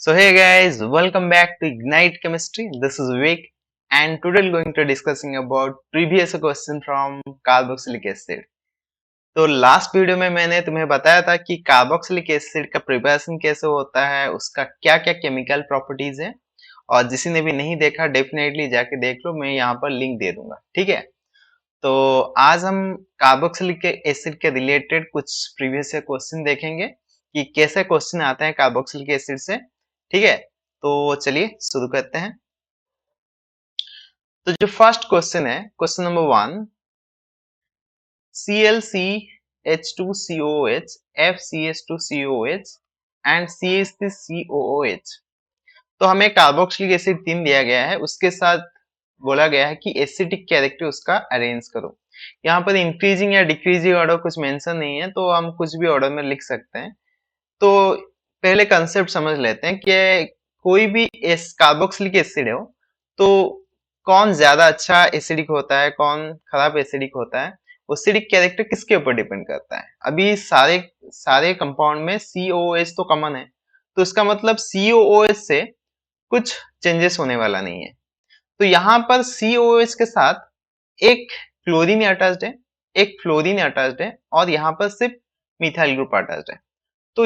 So hey guys, welcome back to Ignite Chemistry. This is Vivek and today we're going to discussing about previous question from carboxylic acid. तो last video में मैंने तुम्हें बताया था कि carboxylic acid का preparation कैसे होता है, उसका क्या क्या केमिकल प्रॉपर्टीज है, और जिसी ने भी नहीं देखा डेफिनेटली जाके देख लो, मैं यहाँ पर लिंक दे दूंगा। ठीक है, तो आज हम कार्बोक्सिलिक एसिड के रिलेटेड कुछ प्रीवियस क्वेश्चन देखेंगे कि कैसे क्वेश्चन आते हैं कार्बोक्सिलिक एसिड से। ठीक है, तो चलिए शुरू करते हैं। तो जो फर्स्ट क्वेश्चन है, question number 1, ClCH2COOH, FCH2COOH and CH3COOH। तो हमें कार्बोक्सिलिक एसिड 3 दिया गया है, उसके साथ बोला गया है कि एसिडिक कैरेक्टर उसका अरेंज करो। यहाँ पर इंक्रीजिंग या डिक्रीजिंग ऑर्डर कुछ मेंशन नहीं है, तो हम कुछ भी ऑर्डर में लिख सकते हैं। तो पहले कंसेप्ट समझ लेते हैं कि कोई भी कार्बोक्सिलिक एसिड हो तो कौन ज्यादा अच्छा एसिडिक होता है, कौन खराब एसिडिक होता है, एसिडिक कैरेक्टर किसके ऊपर डिपेंड करता है। अभी सारे सारे कंपाउंड में COOH तो कॉमन है, तो इसका मतलब COOH से कुछ चेंजेस होने वाला नहीं है। तो यहाँ पर COOH के साथ एक क्लोरीन अटैच्ड है, एक फ्लोरीन अटैच्ड है, और यहाँ पर सिर्फ मिथाइल ग्रुप अटैच्ड है। तो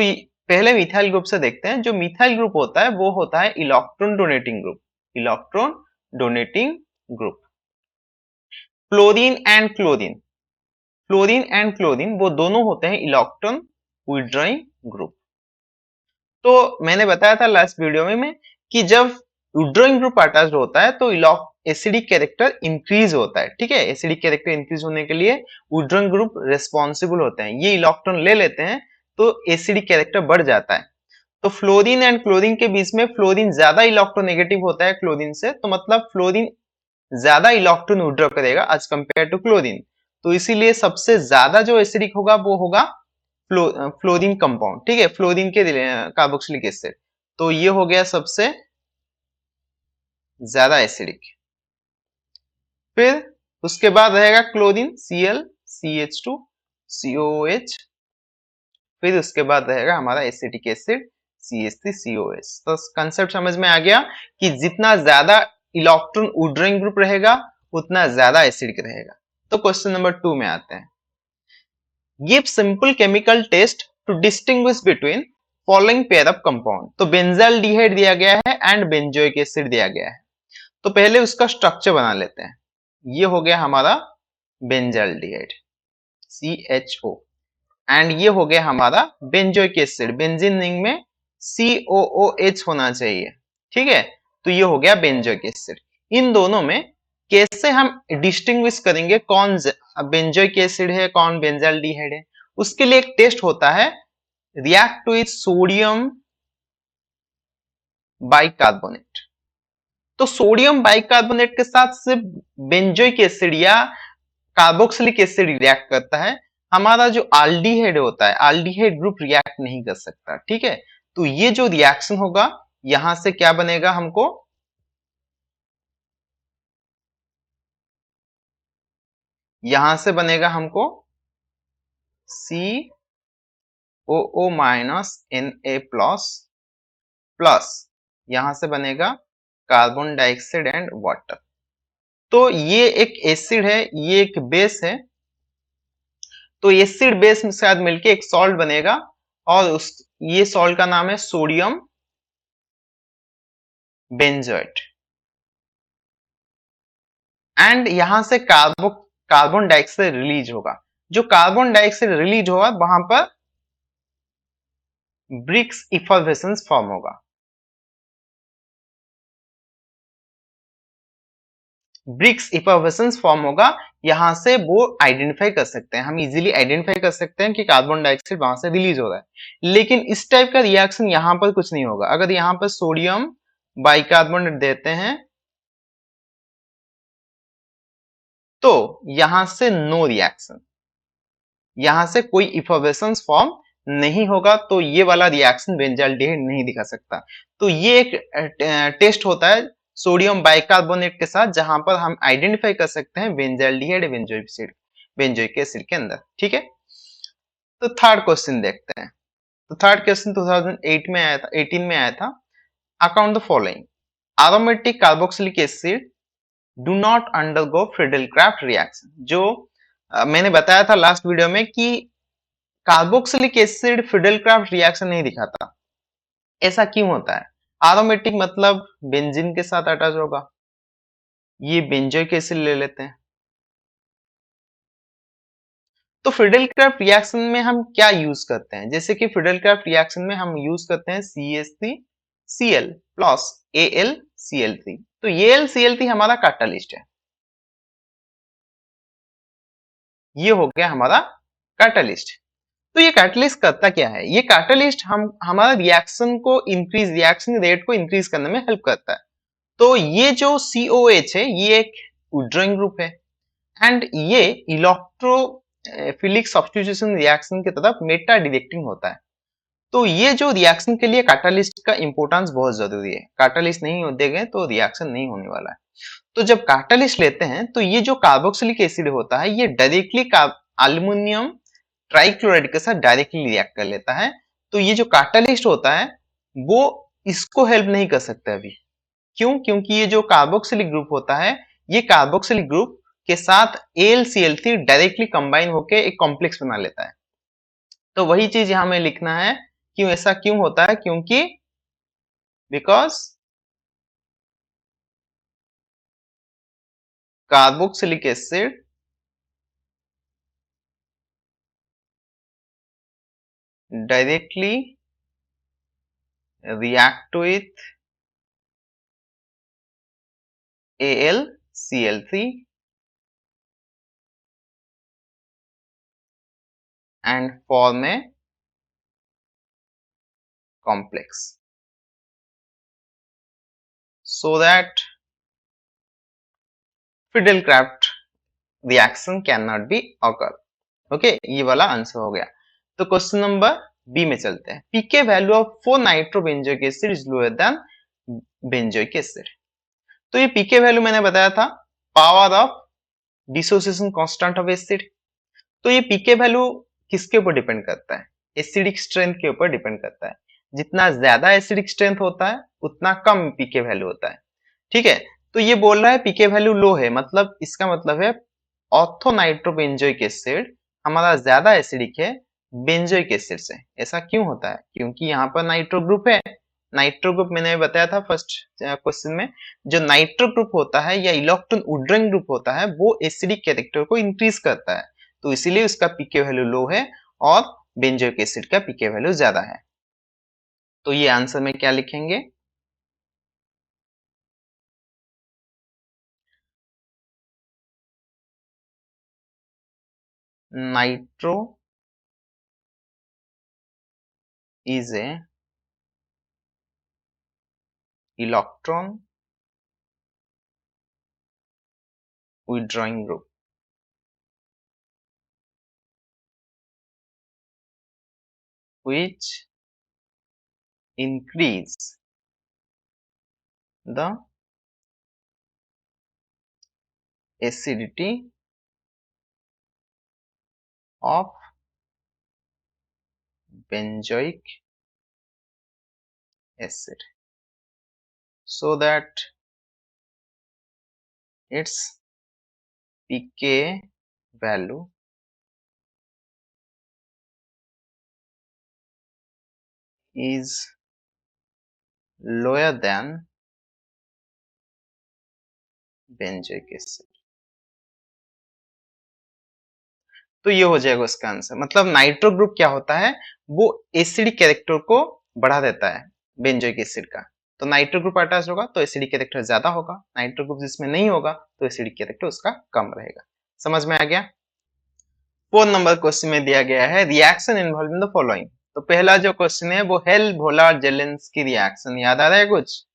पहले मिथाइल ग्रुप से देखते हैं। जो मिथाइल ग्रुप होता है वो होता है electron donating group, electron donating group. Fluorine and chlorine, fluorine and chlorine वो दोनों होते हैं इलेक्ट्रॉन विथड्रॉइंग ग्रुप। तो मैंने बताया था लास्ट वीडियो में कि जब विथड्रॉइंग ग्रुप अटैच्ड होता है तो एसिडिक कैरेक्टर इंक्रीज होता है। ठीक है, एसिडिक कैरेक्टर इंक्रीज होने के लिए विथड्रॉइंग ग्रुप रिस्पॉन्सिबल होते हैं, ये इलेक्ट्रॉन ले लेते हैं तो एसिडिक कैरेक्टर बढ़ जाता है। तो फ्लोरीन एंड क्लोरीन के बीच में फ्लोरीन ज्यादा इलेक्ट्रोनेगेटिव होता है क्लोरीन से, तो मतलब फ्लोरीन ज्यादा इलेक्ट्रॉन विथड्रॉ करेगा एज कंपेयर टू क्लोरीन। तो इसीलिए सबसे ज्यादा जो एसिडिक होगा वो होगा फ्लोरीन कंपाउंड। ठीक है, फ्लोरीन के कार्बोक्सिलिक एसिड, तो ये हो गया सबसे ज्यादा एसिडिक। फिर उसके बाद रहेगा क्लोरीन ClCH2COOH, फिर उसके बाद रहेगा हमारा एसिटिक एसिड CH3COH। तो कंसेप्ट समझ में आ गया कि जितना ज्यादा इलेक्ट्रॉन विथड्रॉइंग ग्रुप रहेगा उतना ज्यादा एसिडिक रहेगा। तो क्वेश्चन नंबर 2 में आते हैं। Give simple chemical test to distinguish between following pair of compound. तो बेंजाल्डिहाइड दिया गया है एंड बेंजोइक एसिड दिया गया है। तो पहले उसका स्ट्रक्चर बना लेते हैं। ये हो गया हमारा बेंजाल्डिहाइड CHO, एंड ये हो गया हमारा बेंजोइक एसिड, बेंजीन रिंग में COOH होना चाहिए। ठीक है, तो ये हो गया बेंजोइक एसिड। इन दोनों में कैसे हम डिस्टिंग्विश करेंगे कौन बेंजोइक एसिड है कौन बेंजाल्डिहाइड है? उसके लिए एक टेस्ट होता है, react to it sodium bicarbonate. तो सोडियम बाइकार्बोनेट के साथ सिर्फ बेंजोइक एसिड या कार्बोक्सिलिक एसिड रिएक्ट करता है, हमारा जो आल्डिहाइड होता है आल्डिहाइड ग्रुप रिएक्ट नहीं कर सकता। ठीक है, तो ये जो रिएक्शन होगा यहां से क्या बनेगा, हमको यहां से बनेगा हमको COO minus Na plus plus, यहां से बनेगा कार्बन डाइऑक्साइड एंड वाटर। तो ये एक एसिड है, ये एक बेस है, तो एसिड बेस में साथ मिलके एक सॉल्ट बनेगा, और उस ये सॉल्ट का नाम है सोडियम बेंजोएट। एंड यहां से कार्बन डाइऑक्साइड रिलीज होगा। जो कार्बन डाइऑक्साइड रिलीज होगा वहां पर ब्रिक्स इफर्वेसेंस फॉर्म होगा। ब्रिक्स इफर्वेसेंस फॉर्म होगा, यहां से वो आइडेंटिफाई कर सकते हैं, हम इजीली आइडेंटिफाई कर सकते हैं कि कार्बन डाइऑक्साइड वहां से रिलीज हो रहा है। लेकिन इस टाइप का रिएक्शन यहां पर कुछ नहीं होगा। अगर यहां पर सोडियम बाइकार्बोनेट देते हैं तो यहां से नो रिएक्शन, यहां से कोई इफर्वेसेंस फॉर्म नहीं होगा, तो ये वाला रिएक्शन बेंजाल्डिहाइड नहीं दिखा सकता। तो ये एक टेस्ट होता है सोडियम बाइकार्बोनेट के साथ, जहां पर हम आइडेंटिफाई कर सकते हैं बेंजाल्डिहाइड बेंजोइक एसिड के अंदर। ठीक है, तो थर्ड क्वेश्चन देखते हैं। तो थर्ड क्वेश्चन 2008 में आया था, 18 में आया था। account the following. Aromatic carboxylic acid do not undergo Friedel-Crafts reaction. जो मैंने बताया था लास्ट वीडियो में कि कार्बोक्सिलिक एसिड फ्रीडेल-क्राफ्ट रिएक्शन नहीं दिखाता। ऐसा क्यों होता है? एरोमेटिक मतलब बेंजीन के साथ अटैच होगा। ये बेंजोइक एसिड ले लेते हैं। तो फ्रीडेल-क्राफ्ट रिएक्शन में हम क्या यूज करते हैं? जैसे कि फ्रीडेल-क्राफ्ट रिएक्शन में हम यूज करते हैं CH3Cl प्लस AlCl3। तो ये AlCl3 हमारा कैटालिस्ट है। ये हो गया हमारा कैटालिस्ट। तो ये कैटलिस्ट करता क्या है? ये कैटलिस्ट हम हमारा रिएक्शन रेट को इंक्रीज करने में हेल्प करता है। तो ये जो COH है ये एक विड्रॉइंग ग्रुप है एंड ये इलेक्ट्रोफिलिक सब्स्टिट्यूशन रिएक्शन की तरफ मेटा डायरेक्टिंग होता है। तो ये जो रिएक्शन के लिए कैटलिस्ट का इंपॉर्टेंस बहुत जरूरी है। कैटलिस्ट नहीं देंगे तो रिएक्शन नहीं होने वाला है। तो जब कैटलिस्ट लेते हैं तो ये जो कार्बोक्सिलिक एसिड होता है ये डायरेक्टली एल्युमिनियम ट्राइक्लोराइड के साथ डायरेक्टली रिएक्ट कर लेता है। तो ये जो कैटलिस्ट होता है वो इसको हेल्प नहीं कर सकता अभी। क्यों? क्योंकि ये जो कार्बोक्सिलिक ग्रुप होता है ये कार्बोक्सिलिक ग्रुप के साथ AlCl3 डायरेक्टली कंबाइन होकर एक कॉम्प्लेक्स बना लेता है। तो वही चीज यहां में लिखना है। क्यों ऐसा क्यों होता है? क्योंकि because carboxylic acid directly react with AlCl3 and form a complex so that Friedel-Crafts reaction cannot be occur. Okay ये वाला आंसर हो गया। तो क्वेश्चन नंबर बी में चलते हैं। PK value of 4 nitrobenzoic acid is lower than benzoic acid. तो ये पीके वैल्यू मैंने बताया था power of dissociation constant of acid. तो ये पीके वैल्यू किसके ऊपर डिपेंड करता है? एसिडिक स्ट्रेंथ के ऊपर डिपेंड करता है। जितना ज्यादा एसिडिक स्ट्रेंथ होता है उतना कम पीके वैल्यू होता है। ठीक है, तो ये बोल रहा है पीके वैल्यू लो है, मतलब इसका मतलब है ऑर्थो नाइट्रोबेंजोइक एसिड हमारा ज्यादा एसिडिक है बेंजोइक एसिड से। ऐसा क्यों होता है? क्योंकि यहाँ पर नाइट्रो ग्रुप है। नाइट्रो ग्रुप मैंने बताया था फर्स्ट क्वेश्चन में, जो नाइट्रो ग्रुप होता है या इलेक्ट्रॉन वुड्रॉइंग ग्रुप होता है वो एसिडिक कैरेक्टर को इंक्रीज करता है। तो इसीलिए उसका पीके वैल्यू लो है और बेंजोइक एसिड का पीके वैल्यू ज्यादा है। तो ये आंसर में क्या लिखेंगे? Nitro is a electron withdrawing group which increase the acidity of benzoic acid so that its pK value is lower than benzoic acid। तो ये हो जाएगा उसका आंसर। मतलब नाइट्रो ग्रुप क्या होता है? वो एसिडिक कैरेक्टर को बढ़ा देता है बेंजोइक एसिड का। तो नाइट्रो ग्रुप अटैच होगा तो एसिडिक कैरेक्टर ज्यादा होगा, नाइट्रो ग्रुप जिसमें नहीं होगा तो एसिडिक कैरेक्टर उसका कम रहेगा। समझ में आ गया? 4 नंबर क्वेश्चन में दिया गया है reaction involve in the following. तो पहला जो क्वेश्चन है वो हेल्महोल्ट्ज-जेलेंस्की रिएक्शन, याद आ रहा है कुछ?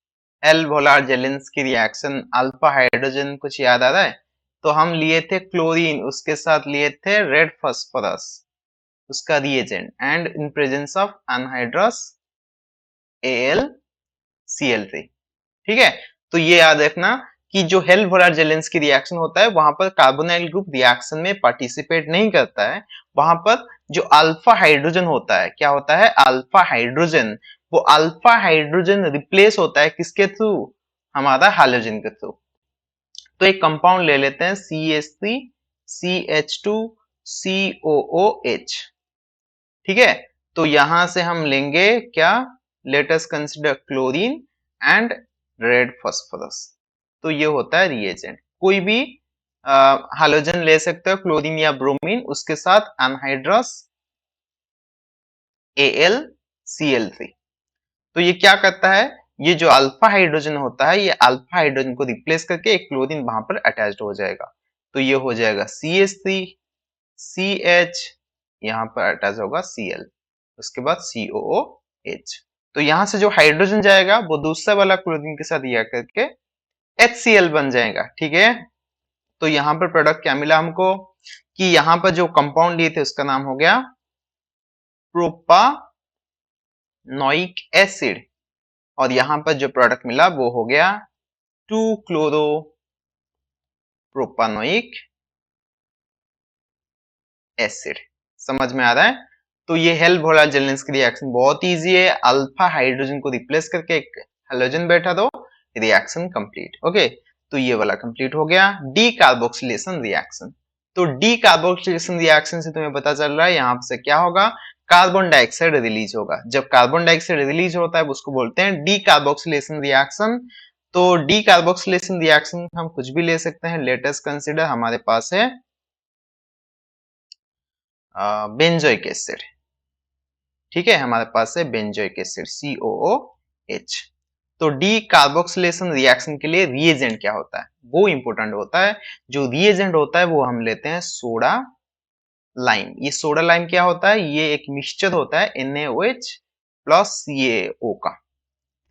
हेल्महोल्ट्ज-जेलेंस्की रिएक्शन, अल्फा हाइड्रोजन कुछ याद आ रहा है? तो हम लिए थे क्लोरीन, उसके साथ लिए थे रेड फास्फोरस उसका reagent and in presence of anhydrous AlCl3। ठीक है, तो ये याद रखना कि जो हेल्महोल्ट्ज-जेलेंस्की रिएक्शन होता है वहां पर कार्बोनाइल ग्रुप रिएक्शन में पार्टिसिपेट नहीं करता है। वहां पर जो अल्फा हाइड्रोजन होता है, क्या होता है? अल्फा हाइड्रोजन वो अल्फा हाइड्रोजन रिप्लेस होता है किसके थ्रू, हमारा हाइड्रोजन के थ्रू। तो एक कंपाउंड ले लेते हैं CH3 CH2 COOH, ठीक है। तो यहां से हम लेंगे क्या, let us consider chlorine and red phosphorus. तो ये होता है रिएजेंट। कोई भी हाइड्रोजन ले सकते हो, क्लोरीन या ब्रोमीन, उसके साथ अनहाइड्रस AlCl3। तो ये क्या करता है, ये जो अल्फा हाइड्रोजन होता है, ये अल्फा हाइड्रोजन को रिप्लेस करके एक क्लोरीन वहां पर अटैच्ड हो जाएगा। तो ये हो जाएगा CH3 CH, यहाँ पर अटैच होगा Cl, उसके बाद COOH। तो यहां से जो हाइड्रोजन जाएगा वो दूसरा वाला क्लोरीन के साथ रिएक्ट करके HCl बन जाएगा, ठीक है। तो यहाँ पर प्रोडक्ट क्या मिला हमको, कि यहाँ पर जो कंपाउंड लिए थे उसका नाम हो गया प्रोपानोइक एसिड, और यहां पर जो प्रोडक्ट मिला वो हो गया 2 क्लोरो प्रोपानोइक एसिड। समझ में आ रहा है। तो ये हेल्प जेलेंस्की रिएक्शन बहुत इजी है, अल्फा हाइड्रोजन को रिप्लेस करके एक हाइड्रोजन बैठा दो, रिएक्शन कंप्लीट। ओके, तो ये वाला कंप्लीट हो गया। D carboxylation reaction. तो डी कार्बोक्सिलेशन रिएक्शन से तुम्हें पता चल रहा है यहां से क्या होगा, कार्बन डाइऑक्साइड रिलीज होगा। जब कार्बन डाइऑक्साइड रिलीज होता है उसको बोलते हैं डी कार्बोक्सिलेशन रिएक्शन। तो डी कार्बोक्सिलेशन रिएक्शन हम कुछ भी ले सकते हैं, लेट अस कंसीडर हमारे पास है बेंजोइक एसिड, ठीक है, हमारे पास है बेंजोइक एसिड COOH। तो डी कार्बोक्सिलेशन रिएक्शन के लिए रिएजेंट क्या होता है, वो इंपॉर्टेंट होता है। जो रिएजेंट होता है वो हम लेते हैं सोडा लाइम। ये सोडा लाइम क्या होता है, ये एक मिक्सचर होता है NaOH प्लस CaO का,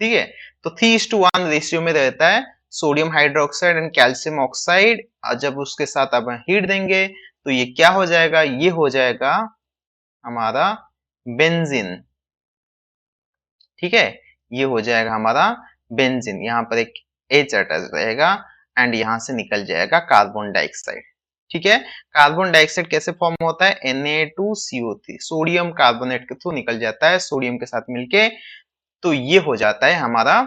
ठीक है। तो 3:1 रेशियो में रहता है sodium hydroxide and calcium oxide. जब उसके साथ अब हीट देंगे तो ये क्या हो जाएगा, ये हो जाएगा हमारा बेंजीन, ठीक है। ये हो जाएगा हमारा बेंजीन, यहाँ पर एक H अटैच रहेगा एंड यहाँ से निकल जाएगा कार्बन डाइऑक्साइड, ठीक है। कार्बन डाइऑक्साइड कैसे फॉर्म होता है, Na2CO3, सोडियम कार्बोनेट के थ्रू निकल जाता है सोडियम के साथ मिलके। तो ये हो जाता है हमारा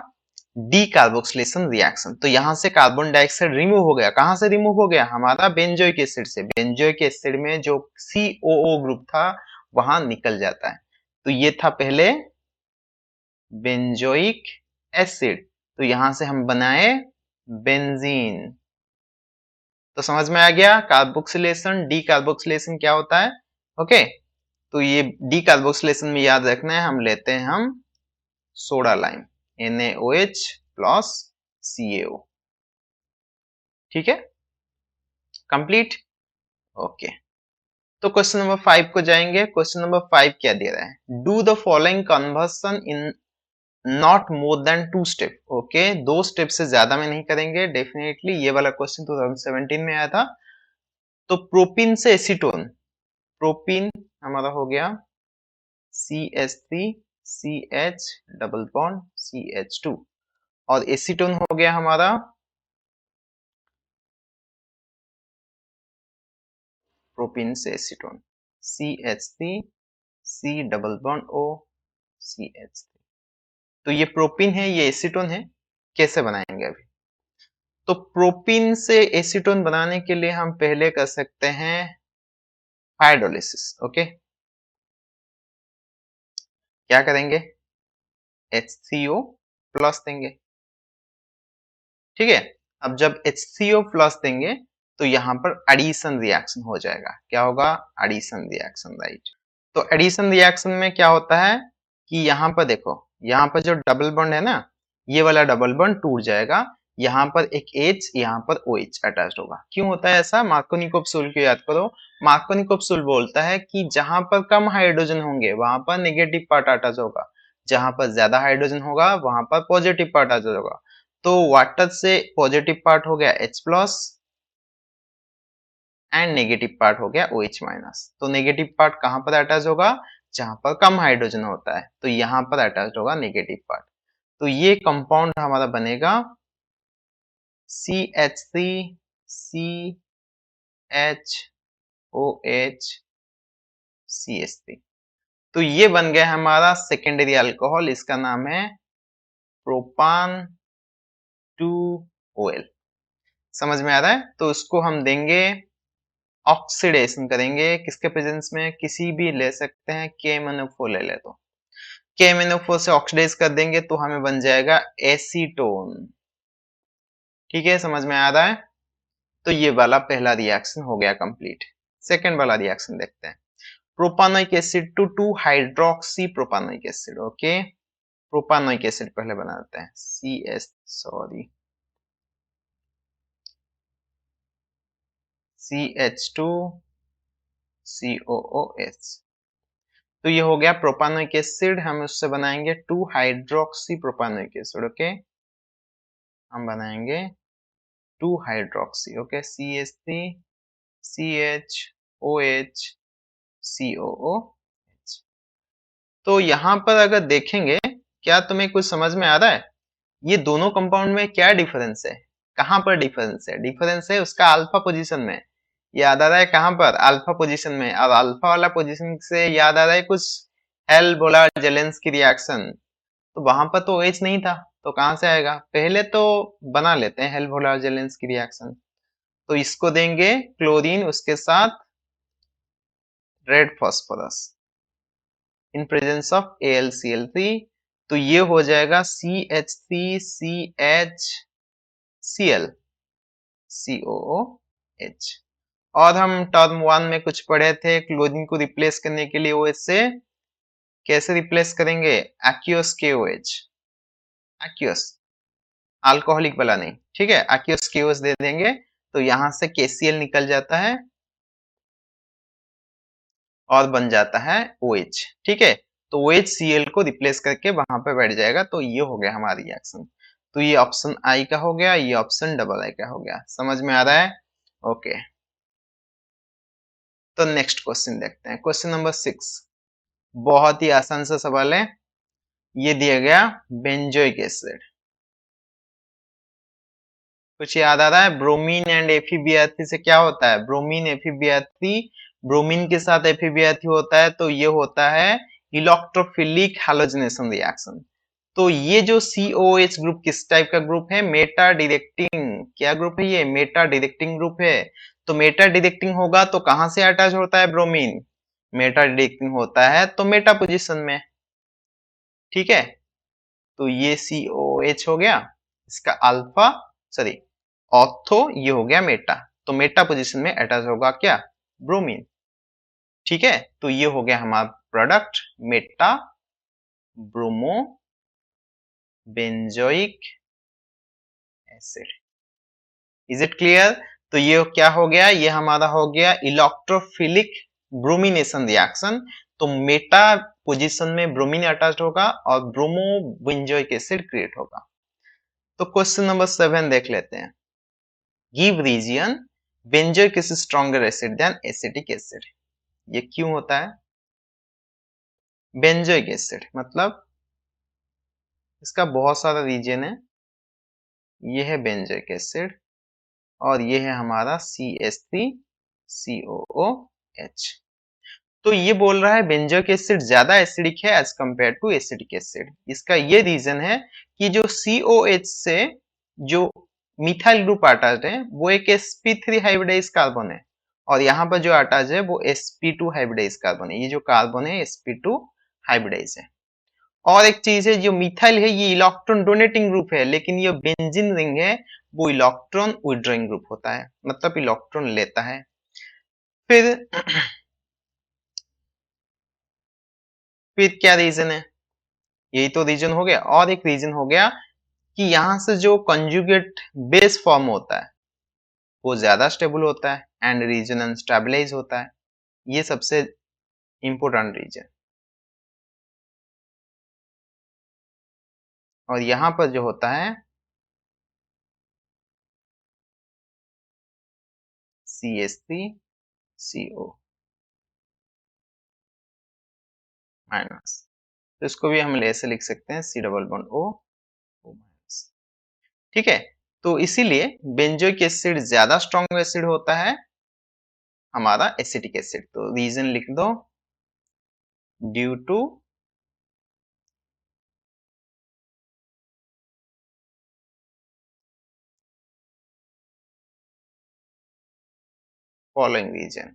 डी कार्बोक्सिलेशन रिएक्शन। तो यहां से कार्बन डाइऑक्साइड रिमूव हो गया, कहां से रिमूव हो गया, हमारा बेंजोइक एसिड से। बेंजोइक एसिड में जो COO ग्रुप था वहां निकल जाता है। तो ये था पहले बेंजोइक एसिड, तो यहां से हम बनाए बेंजीन। तो समझ में आ गया कार्बोक्सिलेशन, डी कार्बोक्सिलेशन क्या होता है। ओके, तो ये डी कार्बोक्सिलेशन में याद रखना है, हम लेते हैं हम soda lime NaOH plus CaO, ठीक है, कंप्लीट। ओके, तो क्वेश्चन नंबर 5 को जाएंगे। क्वेश्चन नंबर 5 क्या दे रहा है, do the following conversion in not more than 2 step. Okay, 2 step से ज्यादा में नहीं करेंगे डेफिनेटली। ये वाला क्वेश्चन 2017 में आया था। तो प्रोपीन से एसीटोन, प्रोपीन हमारा हो गया CH3 CH double bond CH2, और एसीटोन हो गया हमारा प्रोपीन से acetone CH3 C double bond O CH3। तो ये प्रोपीन है, ये एसीटोन है। कैसे बनाएंगे अभी, तो प्रोपीन से एसीटोन बनाने के लिए हम पहले कर सकते हैं हाइड्रोलिसिस। ओके, क्या करेंगे, HCO प्लस देंगे, ठीक है। अब जब HCO प्लस देंगे तो यहाँ पर एडिशन रिएक्शन हो जाएगा। क्या होगा, एडिशन रिएक्शन, राइट। तो एडिशन रिएक्शन में क्या होता है कि यहाँ पर देखो, यहाँ पर जो डबल बॉन्ड है ना, ये वाला डबल बॉन्ड टूट जाएगा। यहाँ पर एक H, यहाँ पर OH अटैच्ड होगा। क्यों होता है ऐसा, मार्कोनिकोव रूल को याद करो। मार्कोनिकोव रूल बोलता है कि जहां पर कम हाइड्रोजन होंगे वहां पर नेगेटिव पार्ट अटैच होगा, जहां पर ज्यादा हाइड्रोजन होगा वहां पर पॉजिटिव पार्ट अटैच होगा। तो वाटर से पॉजिटिव पार्ट हो गया H plus and negative part हो गया OH माइनस। तो नेगेटिव पार्ट कहां पर अटैच होगा, जहां पर कम हाइड्रोजन होता है, तो यहां पर अटैच होगा नेगेटिव पार्ट। तो ये कंपाउंड हमारा बनेगा CH3 CHOH CH3। तो ये बन गया हमारा सेकेंडरी अल्कोहल, इसका नाम है प्रोपान 2OL। समझ में आ रहा है? तो उसको हम देंगे, ऑक्सीडेशन करेंगे किसके प्रेजेंस में, किसी भी ले सकते हैं, KMnO4 ले ले तो KMnO4 से ऑक्सीडाइज कर देंगे तो हमें बन जाएगा एसीटोन। ठीक है, समझ में आ रहा है? तो ये वाला पहला रिएक्शन हो गया कंप्लीट। सेकंड वाला रिएक्शन देखते हैं, propanoic acid to 2 hydroxy propanoic acid. Okay, propanoic acid पहले बनाते हैं, CH2COOH। तो ये हो गया प्रोपानोइक एसिड, हम उससे बनाएंगे 2 हाइड्रोक्सी प्रोपानोइक एसिड। ओके, हम बनाएंगे 2 हाइड्रोक्सी। Okay, CH3CHOH COOH। तो यहाँ पर अगर देखेंगे, क्या तुम्हें कुछ समझ में आ रहा है? ये दोनों कंपाउंड में क्या डिफरेंस है? कहाँ पर डिफरेंस है? डिफरेंस है उसका अल्फा पोजीशन में। याद आ रहा है कहाँ पर? अल्फा पोजीशन में। और अल्फा वाला पोजीशन से याद आ रहा है कुछ हेल्बोलार जेलेंस्की रिएक्शन, तो वहां पर तो OH नहीं था, तो कहां से आएगा? पहले तो बना लेते हैं हेल्बोलार जेलेंस्की रिएक्शन। तो इसको देंगे क्लोरीन, उसके साथ red phosphorus in presence of AlCl3, तो ये हो जाएगा CH3CHCl COOH। और हम टर्म 1 में कुछ पढ़े थे, क्लोरीन को रिप्लेस करने के लिए OH से कैसे रिप्लेस करेंगे? एक्यूअस KOH, एक्यूअस, अल्कोहलिक वाला नहीं, ठीक है, एक्यूअस KOH दे देंगे, तो यहां से KCl निकल जाता है और बन जाता है OH। ठीक है, तो OHCl को रिप्लेस करके वहां पे बैठ जाएगा, तो ये हो गया हमारा रिएक्शन। तो ये ऑप्शन आई का हो गया, ये ऑप्शन डबल आई का हो गया। समझ में आ रहा है? ओके, तो नेक्स्ट क्वेश्चन देखते हैं, क्वेश्चन नंबर 6। बहुत ही आसान सा सवाल है, ये दिया गया बेंजोइक एसिड, कुछ याद आ रहा है? ब्रोमीन एंड FeBr3 से क्या होता है? ब्रोमीन FeBr3, ब्रोमीन के साथ FeBr3 होता है, तो ये होता है इलेक्ट्रोफिलिक हैलोजनेशन रिएक्शन। तो ये जो COH ग्रुप किस टाइप का ग्रुप है? Meta directing. क्या ग्रुप है ये? मेटा डायरेक्टिंग ग्रुप है। तो मेटा डायरेक्टिंग होगा तो कहां से अटैच होता है ब्रोमीन? मेटा डायरेक्टिंग होता है तो मेटा पोजीशन में। ठीक है, तो ये COH हो गया, इसका अल्फा, सॉरी ऑर्थो, ये हो गया मेटा, तो मेटा पोजीशन में अटैच होगा क्या? ब्रोमीन। ठीक है, तो ये हो गया हमारा product Meta bromo benzoic acid. Is it clear? तो ये क्या हो गया? ये हमारा हो गया इलेक्ट्रोफिलिक ब्रोमिनेशन रिएक्शन। तो मेटा पोजीशन में ब्रोमीन अटैच होगा और ब्रोमो बेंजोइक एसिड क्रिएट होगा। तो क्वेश्चन नंबर 7 देख लेते हैं, give reason benzoic is stronger acid than acetic acid. ये क्यों होता है? बेंजोइक एसिड मतलब इसका बहुत सारा रीजन है। ये है बेंजोइक एसिड और ये है हमारा CH3COOH। तो ये बोल रहा है बेंजोइक एसिड ज्यादा एसिडिक है as compared to acetic acid. इसका ये रीजन है कि जो COH से जो मिथाइल ग्रुप अटैच है वो एक sp3 हाइब्रिडाइज कार्बन है, और यहाँ पर जो अटैच है वो sp2 हाइब्रिडाइज कार्बन है। ये जो कार्बन है sp2 हाइब्रिडाइज है। और एक चीज है, जो मिथाइल है ये इलेक्ट्रॉन डोनेटिंग ग्रुप है, लेकिन ये बेंजीन रिंग है वो इलेक्ट्रॉन विथड्रॉइंग ग्रुप होता है, मतलब इलेक्ट्रॉन लेता है। फिर फिर क्या रीजन है? यही तो रीजन हो गया। और एक रीजन हो गया कि यहां से जो कंजुगेट बेस फॉर्म होता है वो ज्यादा स्टेबल होता है एंड रीजन अनस्टेबलाइज होता है। ये सबसे इंपोर्टेंट रीजन। और यहां पर जो होता है CH3CO माइनस, तो इसको भी हम ऐसे लिख सकते हैं C double bond O minus. ठीक है, तो इसीलिए बेंजोइक एसिड ज्यादा स्ट्रॉन्ग एसिड होता है हमारा एसिटिक एसिड। तो रीजन लिख दो, ड्यू टू फॉलोइंग रीजन।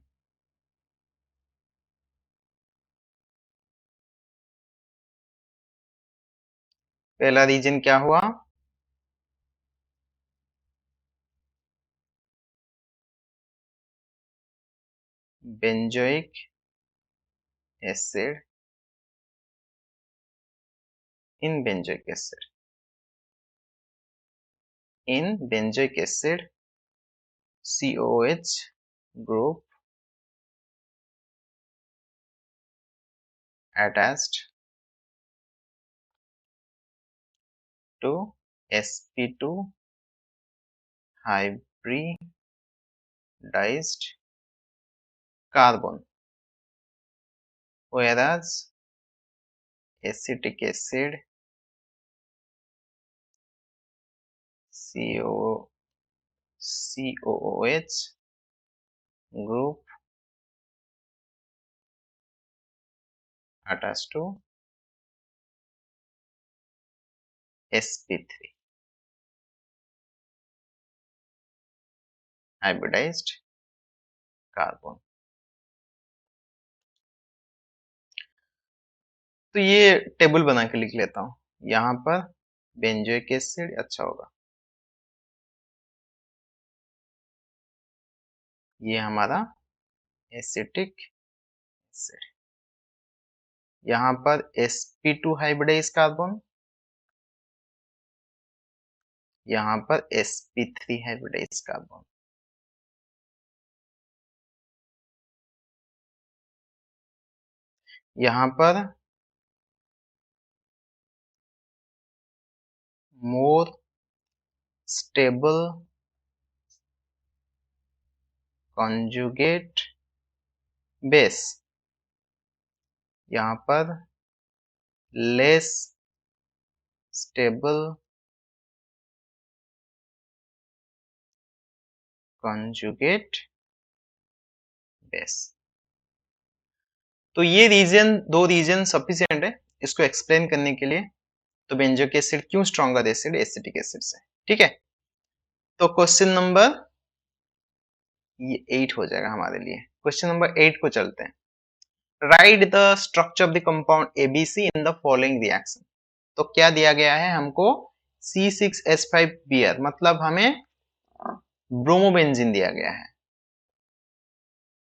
पहला रीजन क्या हुआ? Benzoic acid in benzoic acid. In benzoic acid, COOH group attached to sp2 hybridized carbon, whereas acetic acid COOH group attached to sp3 hybridized carbon। तो ये table बना के लिख लेता हूं। यहां पर बेंजोइक एसिड अच्छा होगा, ये हमारा एसिटिक एसिड, यहाँ पर sp2 हाइब्रिडाइज कार्बन, यहाँ पर sp3 हाइब्रिडाइज कार्बन। यहाँ पर मोर स्टेबल कॉन्जुगेट बेस, यहाँ पर लेस स्टेबल कॉन्जुगेट बेस। तो ये रीजन, दो रीजन सफिशिएंट है इसको एक्सप्लेन करने के लिए। तो बेंजोइक एसिड क्यों स्ट्रॉन्गर एसिड एसिटिक एसिड से, ठीक है। तो क्वेश्चन नंबर ये 8 हो जाएगा हमारे लिए। क्वेश्चन नंबर 8 को चलते हैं। Right the structure of the compound ABC in the following reaction. तो क्या दिया गया है हमको? C6H5Br, मतलब हमें ब्रोमोबेंजीन दिया गया है।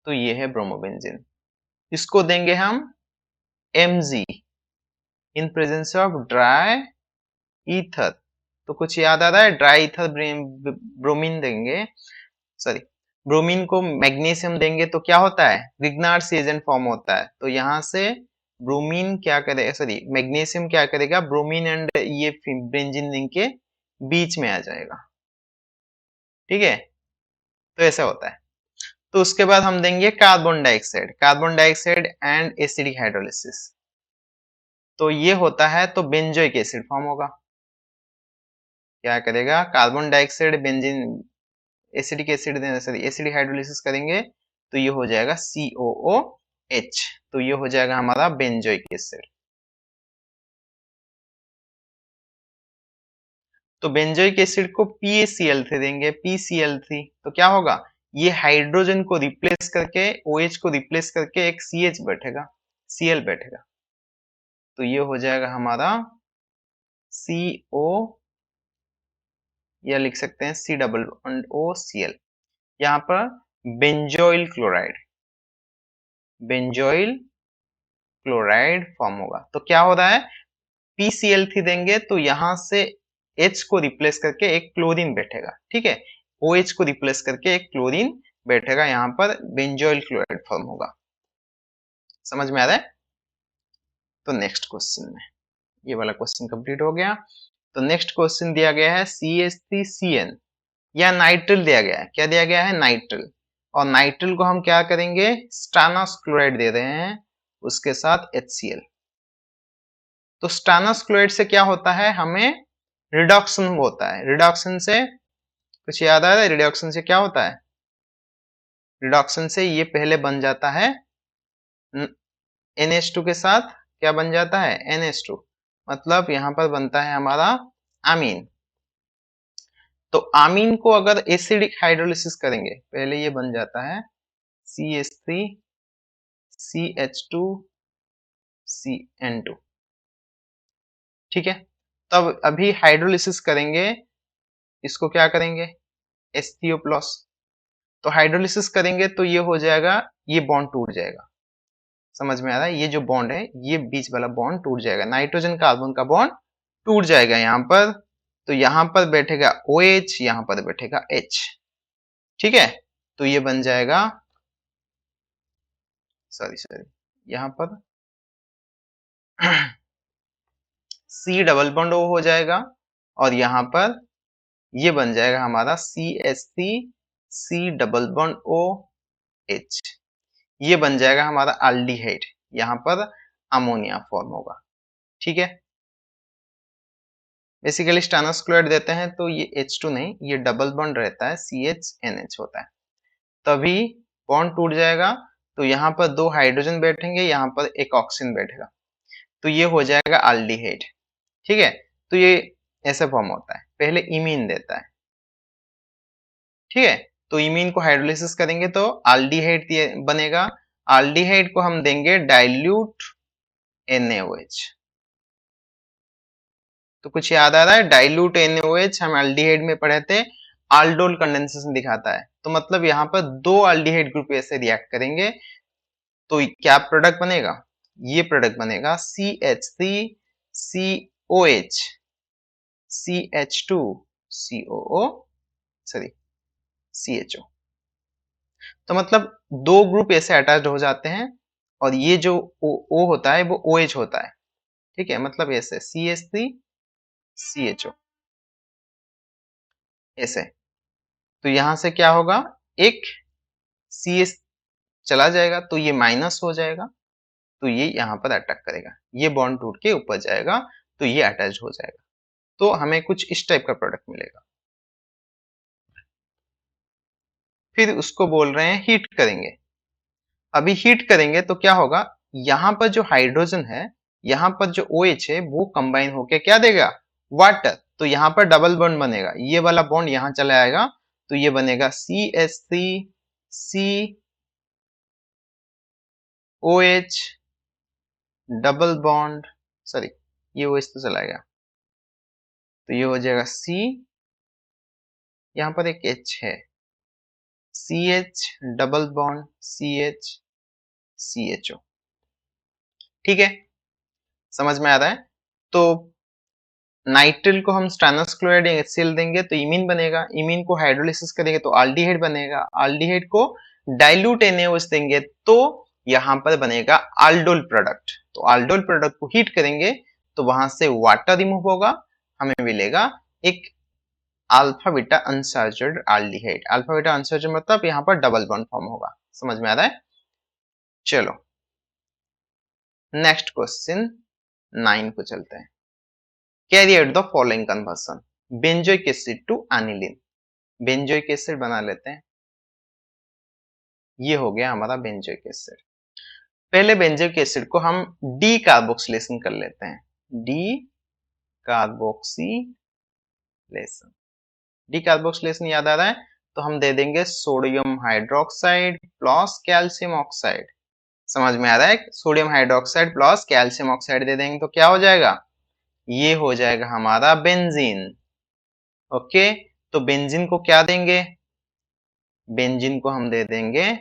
तो ये है ब्रोमोबेंजीन, इसको देंगे हम Mg in presence of dry ether. तो कुछ याद आ रहा है? ड्राई ईथर ब्रोमीन देंगे, सॉरी ब्रोमीन को मैग्नीशियम देंगे तो क्या होता है? ग्रिग्नार्ड्स एजेंट फॉर्म होता है। तो यहां से ब्रोमीन क्या करेगा, सॉरी मैग्नीशियम क्या करेगा? ब्रोमीन एंड ये बेंजीन रिंग के बीच में आ जाएगा, ठीक है। तो ऐसा होता है। तो उसके बाद हम देंगे carbon dioxide and acidic hydrolysis. तो ये होता है तो बेंजोइक एसिड फॉर्म होगा। क्या करेगा? Carbon dioxide benzene acidic acid sorry acidic hydrolysis करेंगे तो ये हो जाएगा COOH। तो ये हो जाएगा हमारा बेंजोइक एसिड। तो बेंजोइक एसिड को PaCl3 देंगे, PCl3 तो क्या होगा? ये हाइड्रोजन को रिप्लेस करके OH को रिप्लेस करके एक CH बैठेगा, Cl बैठेगा। तो ये हो जाएगा हमारा CO, या लिख सकते हैं COOCl। यहाँ पर बेंजोइल क्लोराइड फॉर्म होगा। तो क्या हो रहा है? PCl3 देंगे तो यहां से H को रिप्लेस करके एक क्लोरीन बैठेगा, ठीक है। OH को रिप्लेस करके एक क्लोरीन बैठेगा, यहाँ पर बेंजोइल क्लोराइड फॉर्म होगा। समझ में आ रहा है? तो नेक्स्ट क्वेश्चन में ये वाला क्वेश्चन कंप्लीट हो गया। तो नेक्स्ट क्वेश्चन दिया गया है CH3CN या नाइट्रिल दिया गया है। क्या दिया गया है? नाइट्रिल। और नाइट्रिल को हम क्या करेंगे? स्टानस क्लोराइड दे रहे हैं, उसके साथ HCl। तो स्टानस क्लोराइड से क्या होता है? हमें रिडक्शन होता है। रिडक्शन से कुछ याद आ रहा है? रिडक्शन से क्या होता है? रिडक्शन से ये पहले बन जाता है NH2 के साथ क्या बन जाता है, NH2, मतलब यहाँ पर बनता है हमारा अमीन। तो अमीन को अगर एसिडिक हाइड्रोलिसिस करेंगे, पहले ये बन जाता है CH3 CH2 CN2, ठीक है। तब अभी हाइड्रोलिसिस करेंगे, इसको क्या करेंगे, H3O+। तो हाइड्रोलिसिस करेंगे तो ये हो जाएगा, ये बॉन्ड टूट जाएगा, समझ में आ रहा है, ये जो बॉन्ड है ये बीच वाला बॉन्ड टूट जाएगा, नाइट्रोजन कार्बन का बॉन्ड टूट जाएगा यहाँ पर। तो यहाँ पर बैठेगा OH, यहाँ पर बैठेगा H, ठीक है। तो ये बन जाएगा, सॉरी सॉरी, यहाँ पर C डबल बॉन्ड O हो जाएगा, और यहाँ पर ये बन जाएगा हमारा CH3 C double bond OH, ये बन जाएगा हमारा अल्डिहाइड, यहाँ पर अमोनिया फॉर्म होगा, ठीक है। बेसिकली स्टेनस क्लोराइड देते हैं तो ये H2 नहीं, ये डबल बॉन्ड रहता है, CHNH होता है, तभी बॉन्ड टूट जाएगा। तो यहाँ पर दो हाइड्रोजन बैठेंगे, यहाँ पर एक ऑक्सीजन बैठेगा, तो ये हो जाएगा अल्डिहाइड, ठीक है। तो ये ऐसे फॉर्म होता है, पहले इमीन देता है, ठीक है। तो इमीन को हाइड्रोलिसिस करेंगे तो अल्डिहाइड बनेगा, अल्डिहाइड को हम देंगे डाइल्यूट NaOH। तो कुछ याद आ रहा है, डाइल्यूट NaOH हम अल्डिहाइड में पढ़े थे, aldol कंडेंसेशन दिखाता है, तो मतलब यहाँ पर दो अल्डिहाइड ग्रुप ऐसे रिएक्ट करेंगे तो क्या प्रोडक्ट बनेगा, ये प्रोडक्ट बनेगा CH3COH CH2COO सॉरी CHO। तो मतलब दो ग्रुप ऐसे अटैच्ड हो जाते हैं, और ये जो O होता है वो OH होता है, ठीक है, मतलब ऐसे CH3CHO ऐसे। तो यहां से क्या होगा, एक CH चला जाएगा तो ये माइनस हो जाएगा, तो ये यहाँ पर अटैक करेगा, ये बॉन्ड टूट के ऊपर जाएगा, तो ये अटैच हो जाएगा, तो हमें कुछ इस टाइप का प्रोडक्ट मिलेगा। फिर उसको बोल रहे हैं हीट करेंगे। अभी हीट करेंगे तो क्या होगा, यहाँ पर जो हाइड्रोजन है, यहाँ पर जो OH है वो कंबाइन होके क्या देगा, वाटर। तो यहाँ पर डबल बॉन्ड बनेगा, ये वाला बॉन्ड यहाँ चला आएगा, तो ये बनेगा CH3COH डबल बॉन्ड, सॉरी ये OH तो चला गया, तो ये हो जाएगा C, यहाँ पर एक H है, CH डबल बॉन्ड CHO, ठीक है, समझ में आ रहा है। तो नाइट्रिल को हम स्टेनस क्लोराइड HCl देंगे तो इमीन बनेगा, इमीन को हाइड्रोलिसिस करेंगे तो अल्डिहाइड बनेगा, अल्डिहाइड को डाइल्यूट NaOH देंगे तो यहाँ पर बनेगा aldol प्रोडक्ट। तो aldol प्रोडक्ट को हीट करेंगे तो वहां से वाटर रिमूव होगा, हमें मिलेगा एक alpha beta unsaturated aldehyde. Alpha beta unsaturated मतलब यहाँ पर डबल बॉन्ड फॉर्म होगा, समझ में आ रहा है। चलो नेक्स्ट क्वेश्चन 9 को चलते हैं। Carry out the following conversion, benzoic acid to aniline. Benzoic acid बना लेते हैं, ये हो गया हमारा बेंजोइक एसिड। पहले बेंजोइक एसिड को हम डी कार्बोक्सिलेशन कर लेते हैं, डी कार्बोक्सिलेशन। डी कार्बोक्सिलेशन याद आ रहा है, तो हम दे देंगे sodium hydroxide plus calcium oxide, समझ में आ रहा है, sodium hydroxide plus calcium oxide दे देंगे तो क्या हो जाएगा, ये हो जाएगा हमारा बेंजीन। ओके, तो बेंजीन को क्या देंगे, बेंजीन को हम दे देंगे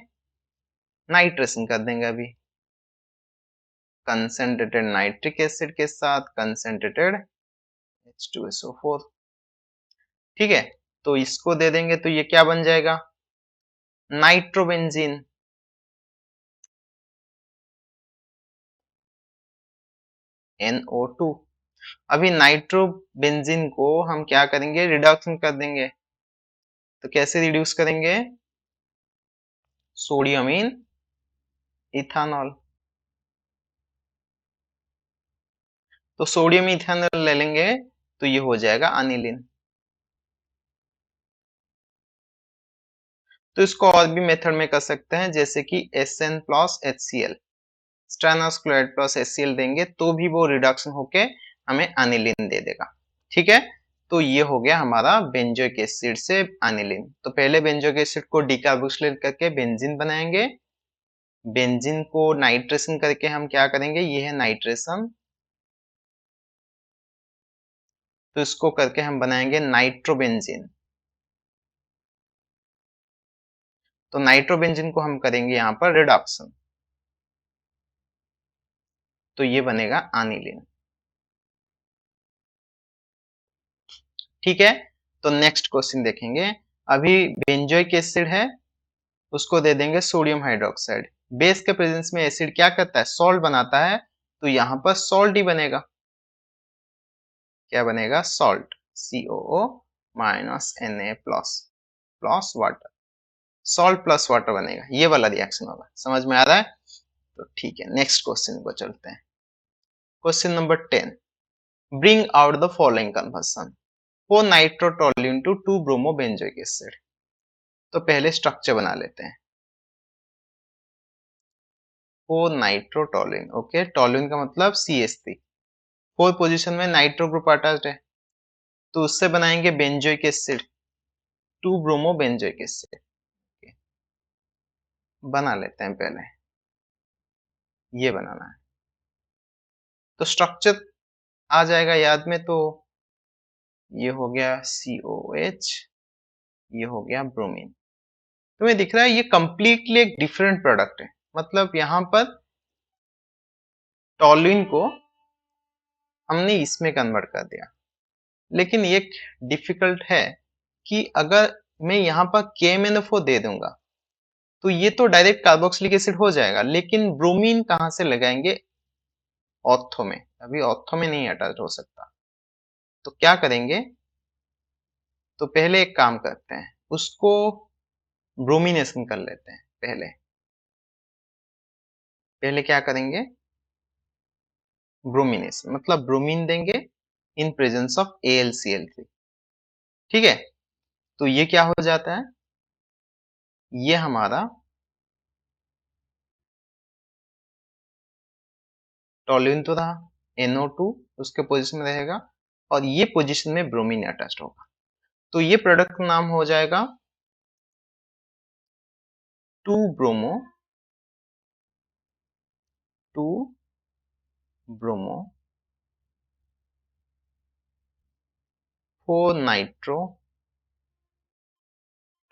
नाइट्रेशन कर देंगे, अभी कंसेंट्रेटेड नाइट्रिक एसिड के साथ कंसेंट्रेटेड H2SO4, ठीक है। तो इसको दे देंगे तो ये क्या बन जाएगा, नाइट्रोबेंजीन। NO2। अभी नाइट्रोबेंजीन को हम क्या करेंगे, रिडक्शन कर देंगे, तो कैसे रिड्यूस करेंगे, सोडियम इन इथानॉल। तो सोडियम इथानॉल ले लेंगे तो ये हो जाएगा अनिलीन। तो इसको और भी मेथड में कर सकते हैं, जैसे कि SN plus HCl, stannous chloride plus HCl देंगे तो भी वो रिडक्शन होके हमें एनिलीन दे देगा। ठीक है, तो ये हो गया हमारा बेंजोइक एसिड से एनिलीन। तो पहले बेंजोइक एसिड को डिकार्बोक्सिलेट करके बेंजीन बनाएंगे। बेंजीन को नाइट्रेशन करके हम क्या करेंगे, ये है नाइट्रेशन, तो इसको करके हम बनाएंगे नाइट्रोबेंजीन। तो नाइट्रोबेंजीन को हम करेंगे यहाँ पर रिडक्शन, तो ये बनेगा एनिलीन। ठीक है, तो नेक्स्ट क्वेश्चन देखेंगे। अभी बेंजोइक एसिड है, उसको दे देंगे सोडियम हाइड्रोक्साइड। बेस के प्रेजेंस में एसिड क्या करता है, सॉल्ट बनाता है, तो यहाँ पर सॉल्ट ही बनेगा। क्या बनेगा, salt, COO minus Na plus plus water, salt plus water बनेगा, ये वाला रिएक्शन होगा। समझ में आ रहा है? तो ठीक है, नेक्स्ट क्वेश्चन को चलते हैं। Question number 10, bring out the following conversion, 4 nitrotoluene to 2 bromo benzoic acid. तो पहले स्ट्रक्चर बना लेते हैं। 4 नाइट्रोटोल्यूइन, ओके, टोल्यूइन का मतलब CH3, 4 पोजीशन में नाइट्रो ग्रुप अटैच्ड है, तो उससे बनाएंगे benzoic acid, 2 bromo benzoic acid. बना लेते हैं पहले, ये बनाना है। तो स्ट्रक्चर आ जाएगा याद में, तो ये हो गया COH, ये हो गया ब्रोमीन। तुम्हें दिख रहा है ये कंप्लीटली एक डिफरेंट प्रोडक्ट है, मतलब यहाँ पर टोल्यूइन को हमने इसमें कन्वर्ट कर दिया। लेकिन ये डिफिकल्ट है कि अगर मैं यहाँ पर KMnO4 दे दूंगा तो ये तो डायरेक्ट कार्बोक्सिलिक एसिड हो जाएगा, लेकिन ब्रोमीन कहाँ से लगाएंगे, ऑर्थो में, अभी ऑर्थो में नहीं अटैच हो सकता। तो क्या करेंगे, तो पहले एक काम करते हैं, उसको ब्रोमिनेशन कर लेते हैं। पहले पहले क्या करेंगे, ब्रोमिनेशन, मतलब ब्रोमीन देंगे इन प्रेजेंस ऑफ AlCl3। ठीक है, तो ये क्या हो जाता है, ये हमारा टोल्यूइन तो रहा, NO2 उसके पोजीशन में रहेगा, और ये पोजीशन में ब्रोमीन अटैच्ड होगा। तो ये प्रोडक्ट का नाम हो जाएगा 2 ब्रोमो 2 ब्रोमो 4 नाइट्रो